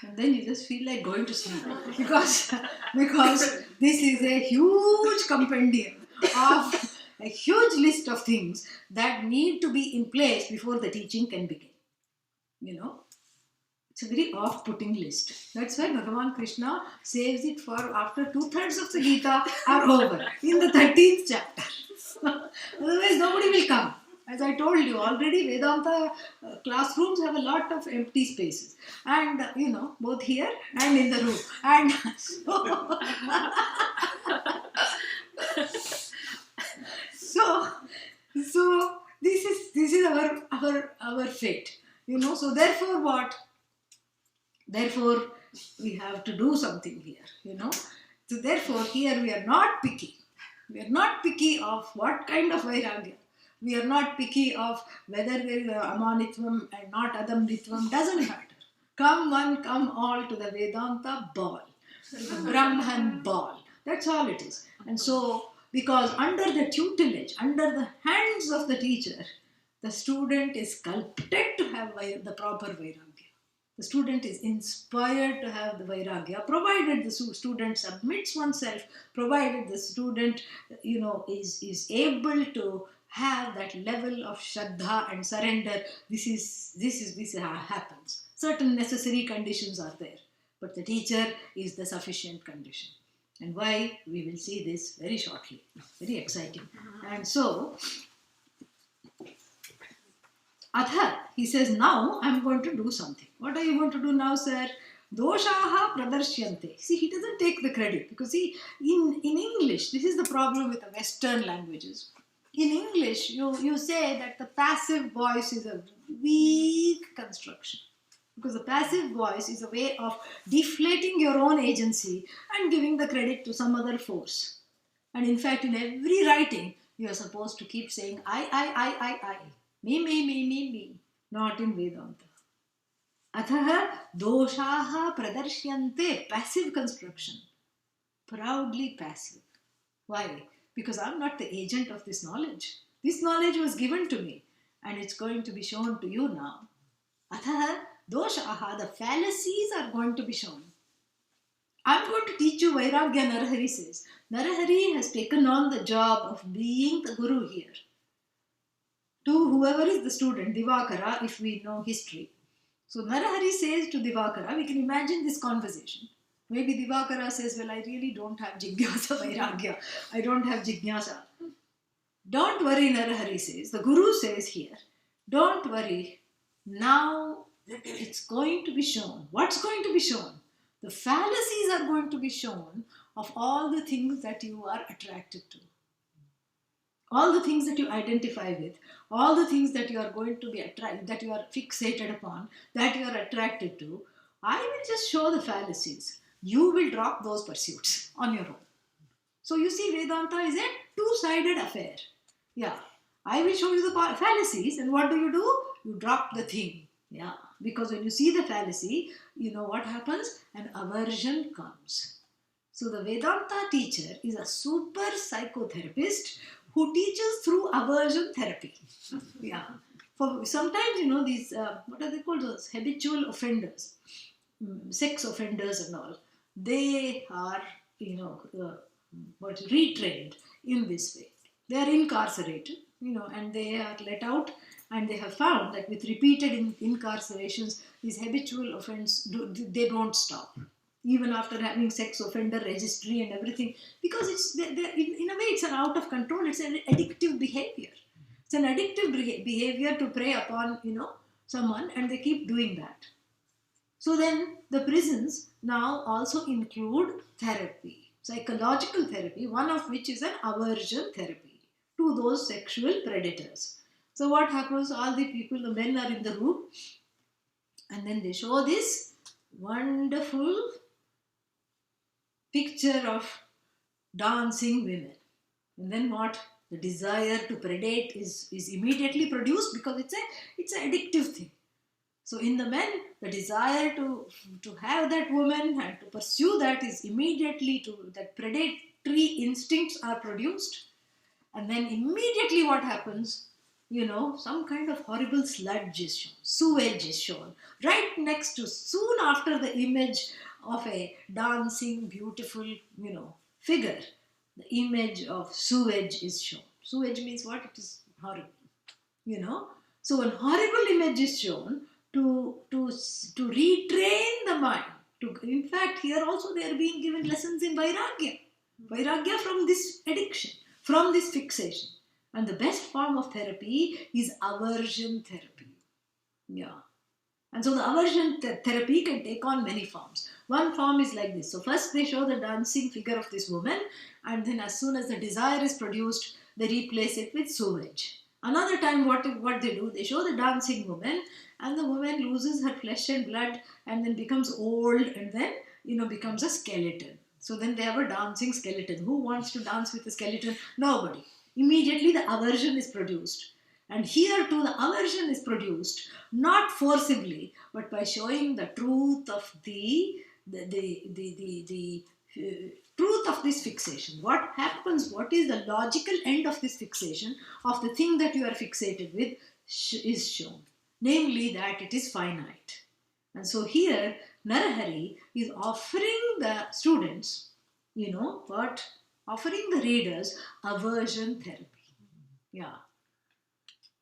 And then you just feel like going to sleep because this is a huge compendium of a huge list of things that need to be in place before the teaching can begin. It's a very off-putting list. That's why Bhagavan Krishna saves it for after 2/3 of the Gita are over in the 13th chapter. Otherwise nobody will come. As I told you already, Vedanta classrooms have a lot of empty spaces. And, both here and in the room. And so this is our fate. So therefore what? Therefore, we have to do something here, So therefore, here we are not picky. We are not picky of what kind of vairagya. We are not picky of whether there is amanitvam and not adamritvam. Doesn't matter. Come one, come all to the Vedanta ball. To the Brahman ball. That's all it is. And so, because under the tutelage, under the hands of the teacher, the student is sculpted to have the proper vairagya. The student is inspired to have the vairagya, provided the student submits oneself, provided the student, is able to have that level of shraddha and surrender. This happens. Certain necessary conditions are there, but the teacher is the sufficient condition. And why? We will see this very shortly. Very exciting. And so, Atha, he says, now I am going to do something. What are you going to do now, sir? Doshaha pradarsyante. See, he doesn't take the credit because in English, this is the problem with the Western languages. In English, you say that the passive voice is a weak construction. Because the passive voice is a way of deflating your own agency and giving the credit to some other force. And in fact, in every writing, you are supposed to keep saying I. Me. Not in Vedanta. Athaha doshaha pradarsyante. Passive construction. Proudly passive. Why? Because I'm not the agent of this knowledge. This knowledge was given to me and it's going to be shown to you now. Athaha doshaha, the fallacies are going to be shown. I'm going to teach you Vairagya, Narahari says. Narahari has taken on the job of being the guru here. To whoever is the student, Divakara, if we know history. So Narahari says to Divakara, we can imagine this conversation. Maybe Divakara says, well, I really don't have Jigyasa Vairagya. I don't have Jigyasa. Don't worry, Narahari says. The Guru says here, don't worry. Now it's going to be shown. What's going to be shown? The fallacies are going to be shown of all the things that you are attracted to. All the things that you identify with, all the things that you are going to be attracted, that you are fixated upon, that you are attracted to, I will just show the fallacies. You will drop those pursuits on your own. So you see, Vedanta is a two-sided affair. Yeah, I will show you the fallacies, and what do? you drop the thing. Yeah, because when you see the fallacy, you know what happens? An aversion comes. So the Vedanta teacher is a super psychotherapist who teaches through aversion therapy. Yeah. For sometimes, you know, these, what are they called? Those habitual offenders, sex offenders and all. They are, you know, retrained in this way. They are incarcerated, you know, and they are let out, and they have found that with repeated incarcerations, these habitual offense, they don't stop. Even after having sex offender registry and everything, because it's in a way it's an out of control, it's an addictive behavior. It's an addictive behavior to prey upon, you know, someone, and they keep doing that. So then the prisons now also include therapy, psychological therapy, one of which is an aversion therapy to those sexual predators. So what happens? All the people, the men are in the room, and then they show this wonderful picture of dancing women. And then what? The desire to predate is immediately produced, because it's an addictive thing. So in the men, the desire to have that woman and to pursue that is immediately that predatory instincts are produced. And then immediately what happens? You know, some kind of horrible sludge is shown, sewage is shown, right next to, soon after the image of a dancing, beautiful, you know, figure, the image of sewage is shown. Sewage means what? It is horrible, you know. So a horrible image is shown to retrain the mind. In fact, here also they are being given lessons in Vairagya. Vairagya from this addiction, from this fixation. And the best form of therapy is aversion therapy. Yeah. And so the aversion therapy can take on many forms. One form is like this. So first they show the dancing figure of this woman, and then as soon as the desire is produced, they replace it with sewage. Another time what they do, they show the dancing woman, and the woman loses her flesh and blood and then becomes old, and then, you know, becomes a skeleton. So then they have a dancing skeleton. Who wants to dance with a skeleton? Nobody. Immediately the aversion is produced. And here too the aversion is produced, not forcibly, but by showing the truth of the truth of this fixation. What happens, what is the logical end of this fixation, of the thing that you are fixated with, is shown. Namely that it is finite. And so here Narahari is offering the students, you know, what? Offering the readers aversion therapy. Yeah.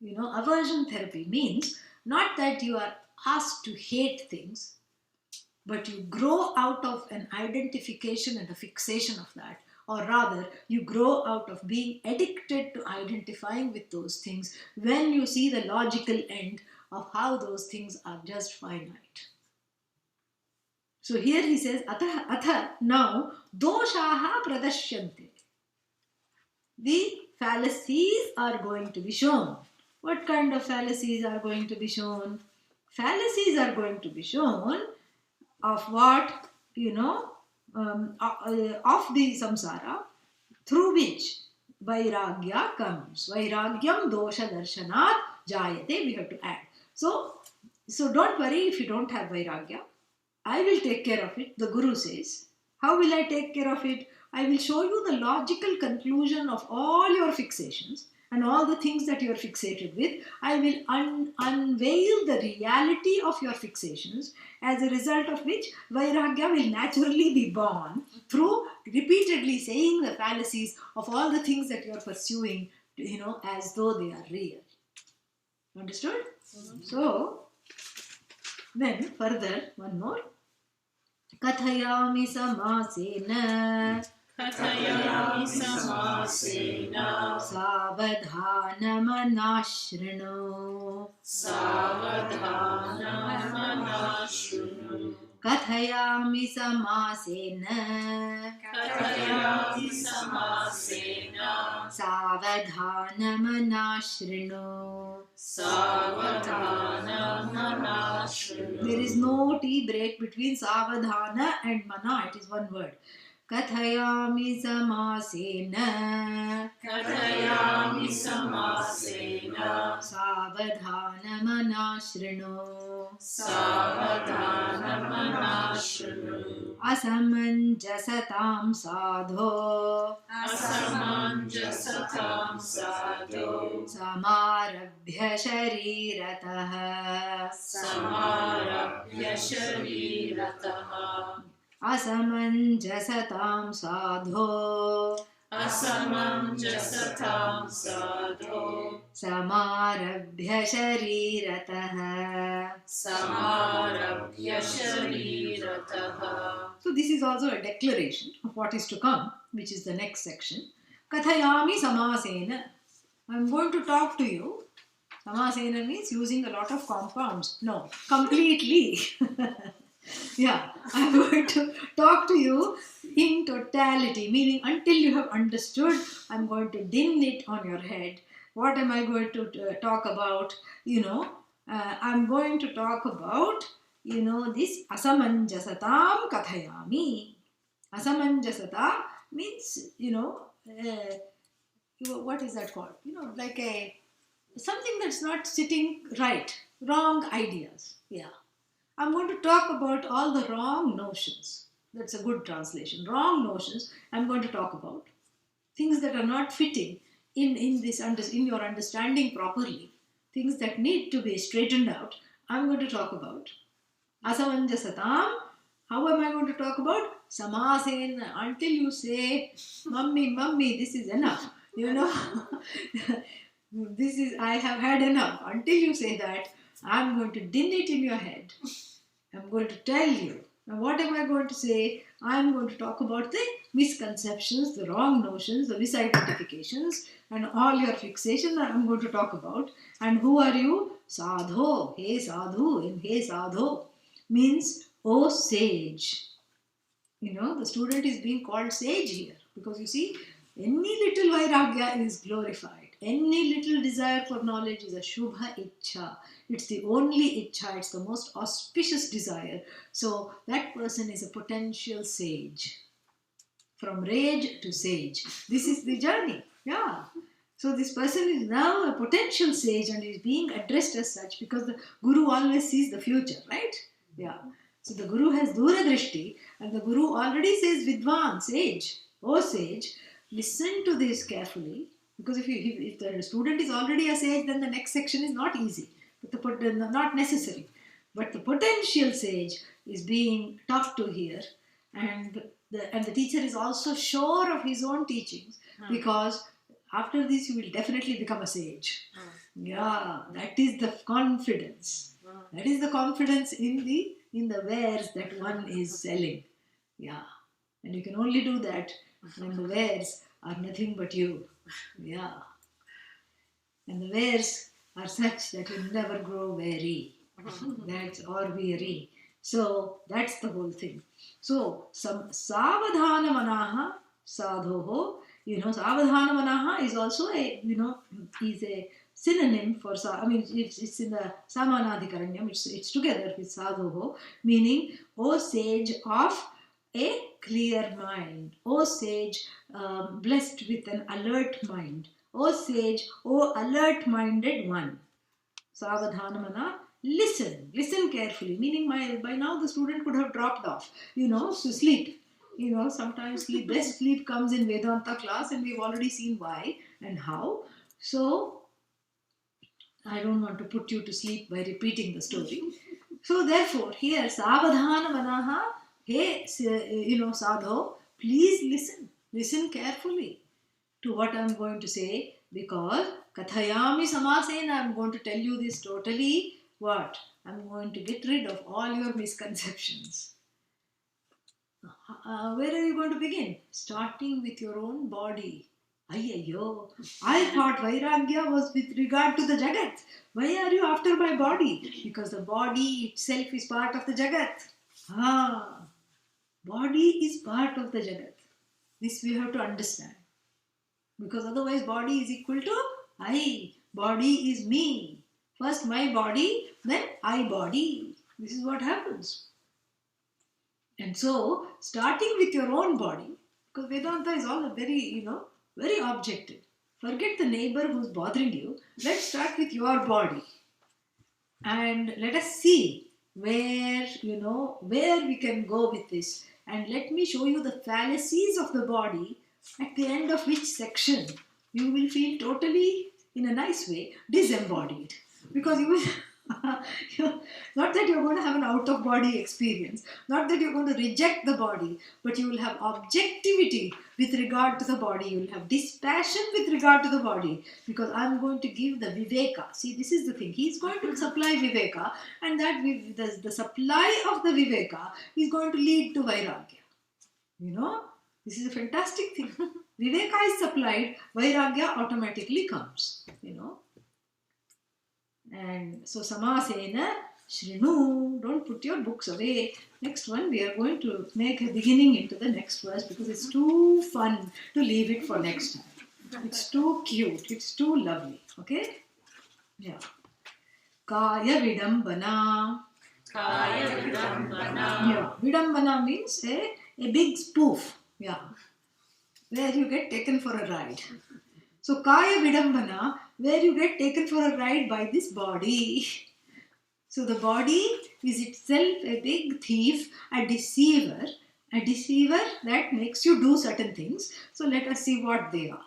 You know, aversion therapy means not that you are asked to hate things, but you grow out of an identification and a fixation of that. Or rather, you grow out of being addicted to identifying with those things when you see the logical end of how those things are just finite. So here he says, atha, now, doshaha pradashyante. The fallacies are going to be shown. What kind of fallacies are going to be shown? Fallacies are going to be shown of what? You know, of the samsara, through which vairagya comes. Vairagyam dosha darshanat jayate, we have to add. So don't worry if you don't have vairagya. I will take care of it, the Guru says. How will I take care of it? I will show you the logical conclusion of all your fixations and all the things that you are fixated with. I will unveil the reality of your fixations, as a result of which Vairagya will naturally be born through repeatedly saying the fallacies of all the things that you are pursuing, you know, as though they are real. Understood? Mm-hmm. So, then further, one more. Kathayami samasena savadhanamanashrino kathayami samasena savadhanamanashrino. There is no T break between savadhana and mana. It is one word. kathayami samasena Kathayami samasena savadhanamana shrinu Savadhanamana shru asamanjasatam sadho Asamanjasatam sadho samarabhya sharirataha Samarabhya sharirataha asamanjasatam sadho Asamanjasatam sadho samarabhya sharirataha. Samarabhya sharirataha. So this is also a declaration of what is to come, which is the next section. Kathayami samasena. I am going to talk to you. Samasena means using a lot of compounds. No, completely. Yeah, I am going to talk to you in totality, meaning until you have understood, I am going to din it on your head. What am I going to talk about? I am going to talk about, this asamanjasatam kathayami. Asamanjasata means, what is that called? Like something that's not sitting right, wrong ideas. Yeah. I'm going to talk about all the wrong notions. That's a good translation. Wrong notions I'm going to talk about. Things that are not fitting in your understanding properly. Things that need to be straightened out. I'm going to talk about. Asamanjasatam. How am I going to talk about? Samasena. Until you say, Mummy, this is enough. I have had enough. Until you say that, I'm going to din it in your head. I'm going to tell you. Now, what am I going to say? I'm going to talk about the misconceptions, the wrong notions, the misidentifications, and all your fixations that I'm going to talk about. And who are you? Sadho. Hey Sadhu. And hey Sadho means, oh sage. The student is being called sage here. Because you see, any little vairagya is glorified. Any little desire for knowledge is a shubha ichha. It's the only ichha. It's the most auspicious desire. So that person is a potential sage. From rage to sage. This is the journey. Yeah. So this person is now a potential sage and is being addressed as such because the Guru always sees the future, right? Yeah. So the Guru has Dura Drishti and the Guru already says Vidwan, sage. Oh sage, listen to this carefully. Because if the student is already a sage, then the next section is not easy, not necessary. But the potential sage is being talked to here, and the teacher is also sure of his own teachings because after this you will definitely become a sage. Yeah, that is the confidence. That is the confidence in the wares that one is selling. Yeah, and you can only do that when the wares are nothing but you. Yeah. And the wares are such that you never grow weary. Or weary. So that's the whole thing. So some savadhana manaha sadhoho. Savadhana manaha is also is a synonym for it's in the Samanadhikaranyam. It's together with sadhoho, meaning O sage of a clear mind. O sage, blessed with an alert mind. O sage, O alert-minded one. Savadhanamana, listen carefully. Meaning by now the student could have dropped off, to sleep. Sometimes best sleep comes in Vedanta class and we've already seen why and how. So, I don't want to put you to sleep by repeating the story. So therefore, here, Savadhanamanaha, hey, sadho, please listen carefully to what I am going to say because kathayami samasena, I am going to tell you this totally what? I am going to get rid of all your misconceptions. Where are you going to begin? Starting with your own body. Ayyo, I thought Vairagya was with regard to the Jagat. Why are you after my body? Because the body itself is part of the Jagat. Body is part of the Jagat. This we have to understand. Because otherwise body is equal to I. Body is me. First my body, then I body. This is what happens. And so, starting with your own body, Because Vedanta is all very, very objective. Forget the neighbor who's bothering you. Let's start with your body. And let us see where we can go with this. And let me show you the fallacies of the body, at the end of which section you will feel totally, in a nice way, disembodied. Because you will, not that you're going to have an out-of-body experience, not that you're going to reject the body, but you will have objectivity with regard to the body. You will have dispassion with regard to the body, because I'm going to give the viveka. See, this is the thing. He's going to supply viveka, and that the supply of the viveka is going to lead to vairagya. This is a fantastic thing. Viveka is supplied, vairagya automatically comes. And so samasena shrinu, don't put your books away. Next one, we are going to make a beginning into the next verse, because it's too fun to leave it for next time. It's too cute, it's too lovely. Okay? Yeah. Kaya vidambana. Kaya vidambana. Yeah. Vidambana means a big spoof. Yeah. Where you get taken for a ride. So Kaya Vidambana, where you get taken for a ride by this body. So the body is itself a big thief, a deceiver that makes you do certain things. So let us see what they are.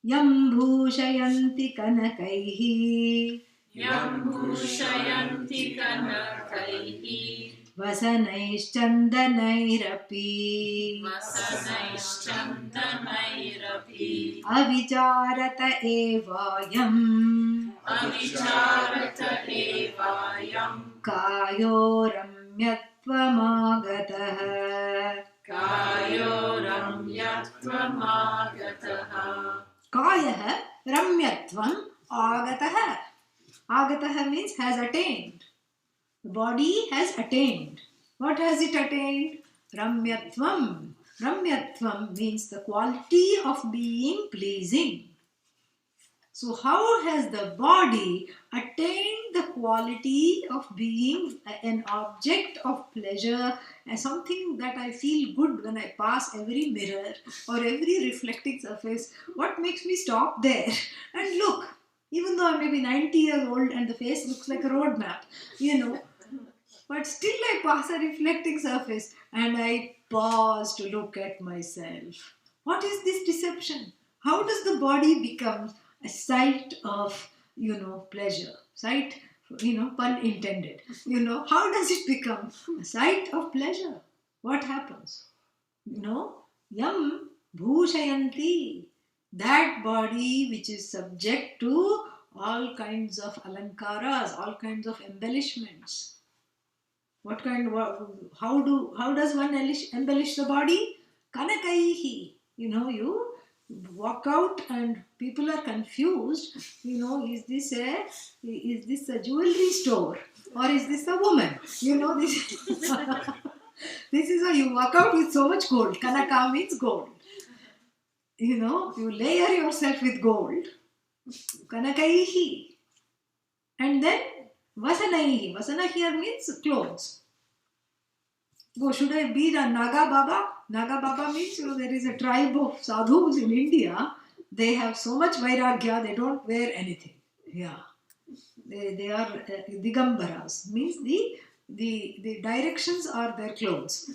Yam bhushayanti kanakaihi. Yam bhushayanti kanakaihi. Vasanaishchandanairapi. Vasanaishchandanairapi. Avicharata evayam. Avicharata evayam. Kayo ramyatvamagataha. Kayo ramyatvamagataha. Kaya ramyatvam agataha. Agataha means has attained. The body has attained. What has it attained? Ramyatvam. Ramyatvam means the quality of being pleasing. So how has the body attained the quality of being an object of pleasure and something that I feel good when I pass every mirror or every reflecting surface? What makes me stop there and look? Even though I may be 90 years old and the face looks like a road map, but still I pass a reflecting surface and I pause to look at myself. What is this deception? How does the body become a site of, pleasure? Site, pun intended. How does it become a site of pleasure? What happens? Yam bhushayanti. That body which is subject to all kinds of alankaras, all kinds of embellishments. How does one embellish the body? Kanakaihi. You walk out and people are confused. Is this a jewelry store or is this a woman? This this is how you walk out with so much gold. Kanaka means gold. You layer yourself with gold. Kanakaihi. And then Vasanaihi. Vasana here means clothes. Should I be a Naga Baba? Naga Baba means, there is a tribe of sadhus in India. They have so much vairagya, they don't wear anything. Yeah. They are Digambaras. Means the directions are their clothes.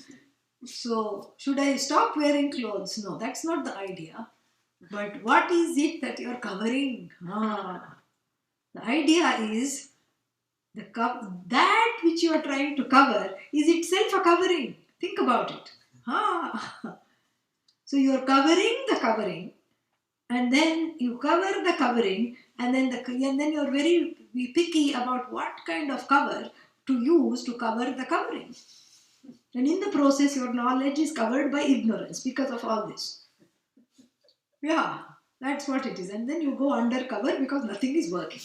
So, should I stop wearing clothes? No, that's not the idea. But what is it that you are covering? The idea is that which you are trying to cover is itself a covering. Think about it. So you are covering the covering, and then you cover the covering, and then you are very picky about what kind of cover to use to cover the covering. And in the process, your knowledge is covered by ignorance because of all this. Yeah, that's what it is. And then you go undercover because nothing is working.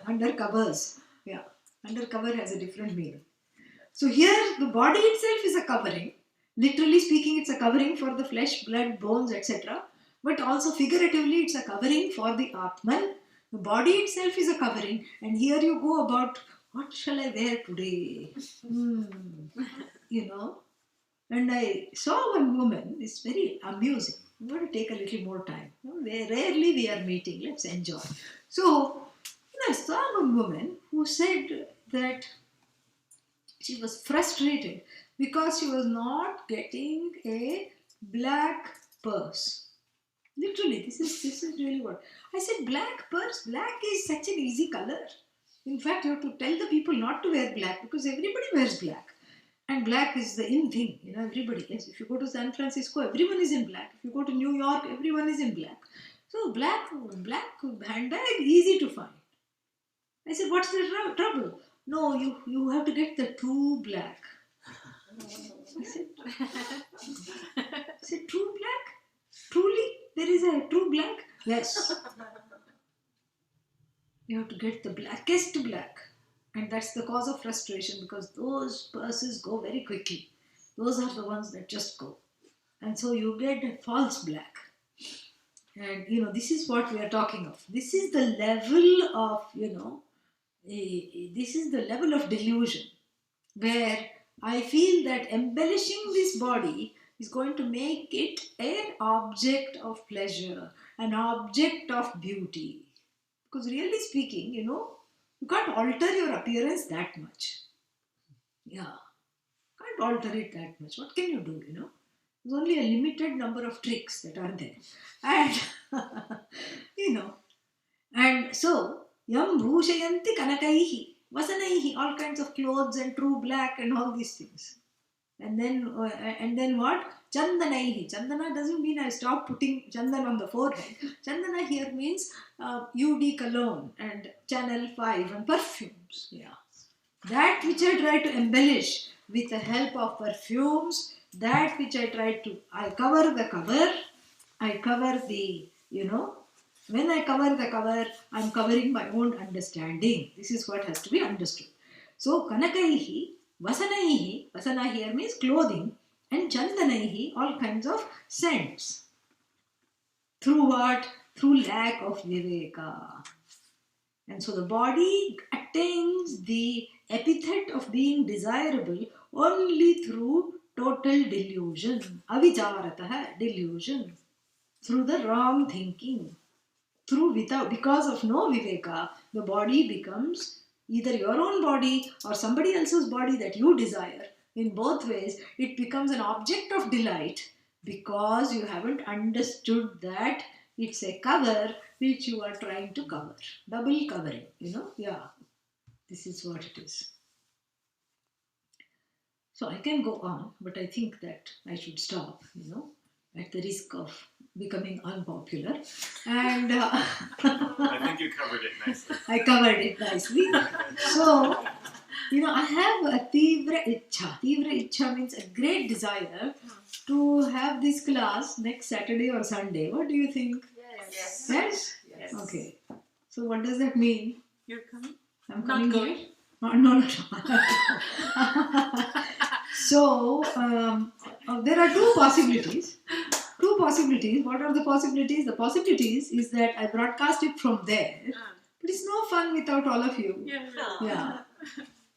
Undercovers. Yeah, undercover has a different meaning. So here, the body itself is a covering. Literally speaking, it's a covering for the flesh, blood, bones, etc. But also figuratively, it's a covering for the Atman. The body itself is a covering. And here you go about, what shall I wear today? And I saw one woman, it's very amusing. I'm going to take a little more time. Rarely we are meeting, let's enjoy. So, I saw one woman who said that she was frustrated because she was not getting a black purse. Literally, this is really what I said. Black purse. Black is such an easy color. In fact, you have to tell the people not to wear black because everybody wears black, and black is the in thing. Everybody. Yes, if you go to San Francisco, everyone is in black. If you go to New York, everyone is in black. So black handbag, easy to find. I said, what's the trouble? No, you have to get the true black. I said, true black? Truly? There is a true black? Yes. You have to get the blackest black. And that's the cause of frustration because those purses go very quickly. Those are the ones that just go. And so you get a false black. And, this is what we are talking of. This is the level of, this is the level of delusion where I feel that embellishing this body is going to make it an object of pleasure, an object of beauty. Because really speaking, you can't alter your appearance that much. Yeah, can't alter it that much. What can you do, There's only a limited number of tricks that are there. And, and so, yam bhushayanti kanakaihi, vasanaihi, all kinds of clothes and true black and all these things. And then what? Chandanaihi. Chandana doesn't mean I stop putting chandan on the forehead. Chandana here means UD cologne and Channel 5 and perfumes. Yeah. That which I try to embellish with the help of perfumes, that which I cover the cover, I cover the, when I cover the cover, I'm covering my own understanding. This is what has to be understood. So, kanakaihi, vasanaihi, vasana here means clothing, and chandanaihi, all kinds of scents. Through what? Through lack of viveka. And so the body attains the epithet of being desirable only through total delusion. Avicharataha, delusion. Through the wrong thinking. Because of no viveka, the body becomes either your own body or somebody else's body that you desire. In both ways, it becomes an object of delight because you haven't understood that it's a cover which you are trying to cover. Double covering, Yeah, this is what it is. So I can go on, but I think that I should stop, at the risk of becoming unpopular. And I think you covered it nicely. I covered it nicely. So, I have a tivra ichha. Tivra ichha means a great desire to have this class next Saturday or Sunday. What do you think? Yes. Yes? Yes. Okay. So what does that mean? You're coming? I'm Not coming going? here? No. So, there are two possibilities. What are the possibilities? The possibilities is that I broadcast it from there. But it's no fun without all of you. Yeah.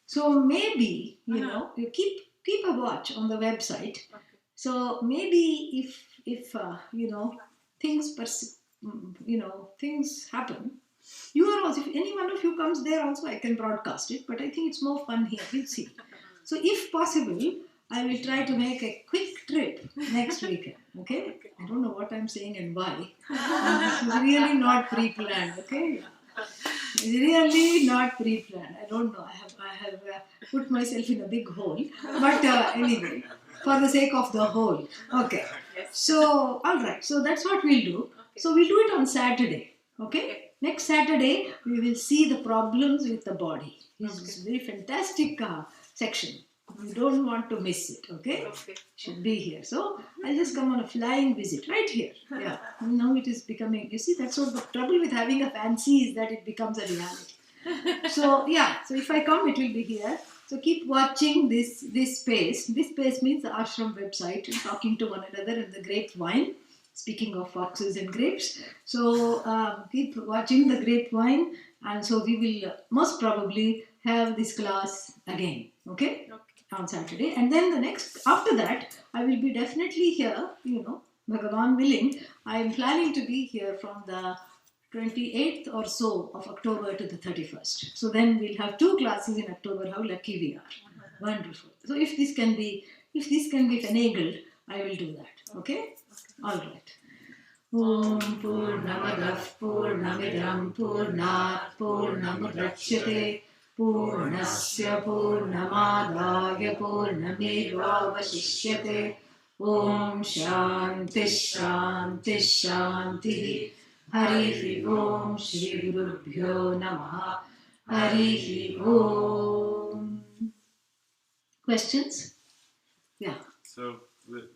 So maybe, you keep a watch on the website. Okay. So maybe if things happen, you are also, if any one of you comes there also, I can broadcast it. But I think it's more fun here. We'll see. So if possible, I will try to make a quick trip next weekend. Okay? I don't know what I'm saying and why. This is really not pre-planned. Okay? It's really not pre-planned. I don't know. I have put myself in a big hole. But anyway, for the sake of the whole. Okay. Yes. So, all right. So that's what we'll do. Okay. So we'll do it on Saturday. Okay? Next Saturday, we will see the problems with the body. It's a very fantastic section. You don't want to miss it. Okay? Okay. Should be here. So I'll just come on a flying visit right here. Yeah. Now it is becoming, you see, that's what the trouble with having a fancy is that it becomes a reality. So yeah, so if I come, it will be here. So keep watching this space. This space means the ashram website and talking to one another in the grapevine. Speaking of foxes and grapes. So keep watching the grapevine, and so we will most probably have this class again. Okay? Okay. on Saturday. And then after that, I will be definitely here, Bhagavan willing. I am planning to be here from the 28th or so of October to the 31st. So then we'll have 2 classes in October. How lucky we are. Wonderful. So if this can be finagled, I will do that. Okay? All right. Om Purnamadah Purnamidam Purnat Purnamudachyate Purnasya Purnamadaya Purnamevavashishyate Om Shanti Shanti Shanti Harihi Om Shri Gurubhyo Namaha Harihi Om. Questions? Yeah. So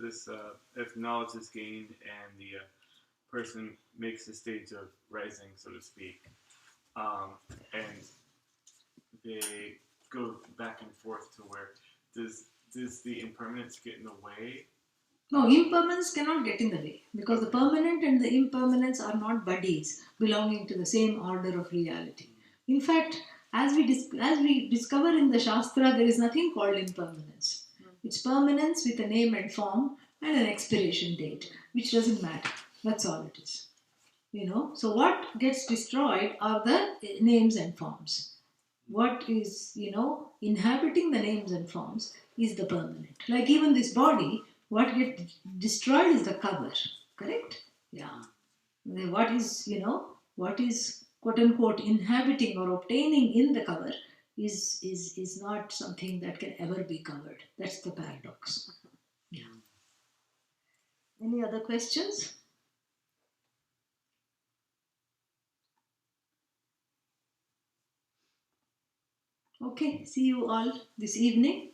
this, if knowledge is gained and the person makes the stage of rising, so to speak, and they go back and forth to where does the impermanence get in the way? No, impermanence cannot get in the way, because the permanent and the impermanence are not buddies belonging to the same order of reality. In fact, as we discover in the Shastra, there is nothing called impermanence. It's permanence with a name and form and an expiration date, which doesn't matter. That's all it is. So what gets destroyed are the names and forms. What is, inhabiting the names and forms is the permanent. Like even this body, what gets destroyed is the cover. Correct? Yeah. What is quote unquote inhabiting or obtaining in the cover is not something that can ever be covered. That's the paradox. Yeah. Any other questions? Okay, see you all this evening.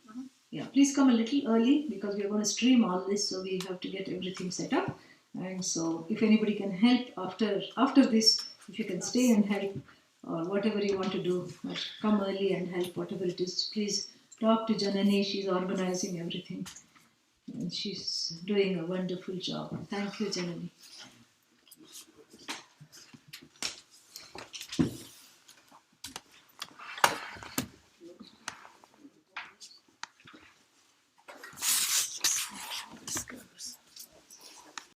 Yeah, please come a little early because we are going to stream all this, so we have to get everything set up. And so if anybody can help after this, if you can stay and help or whatever you want to do, come early and help whatever it is. Please talk to Janani, she's organizing everything and she's doing a wonderful job. Thank you, Janani.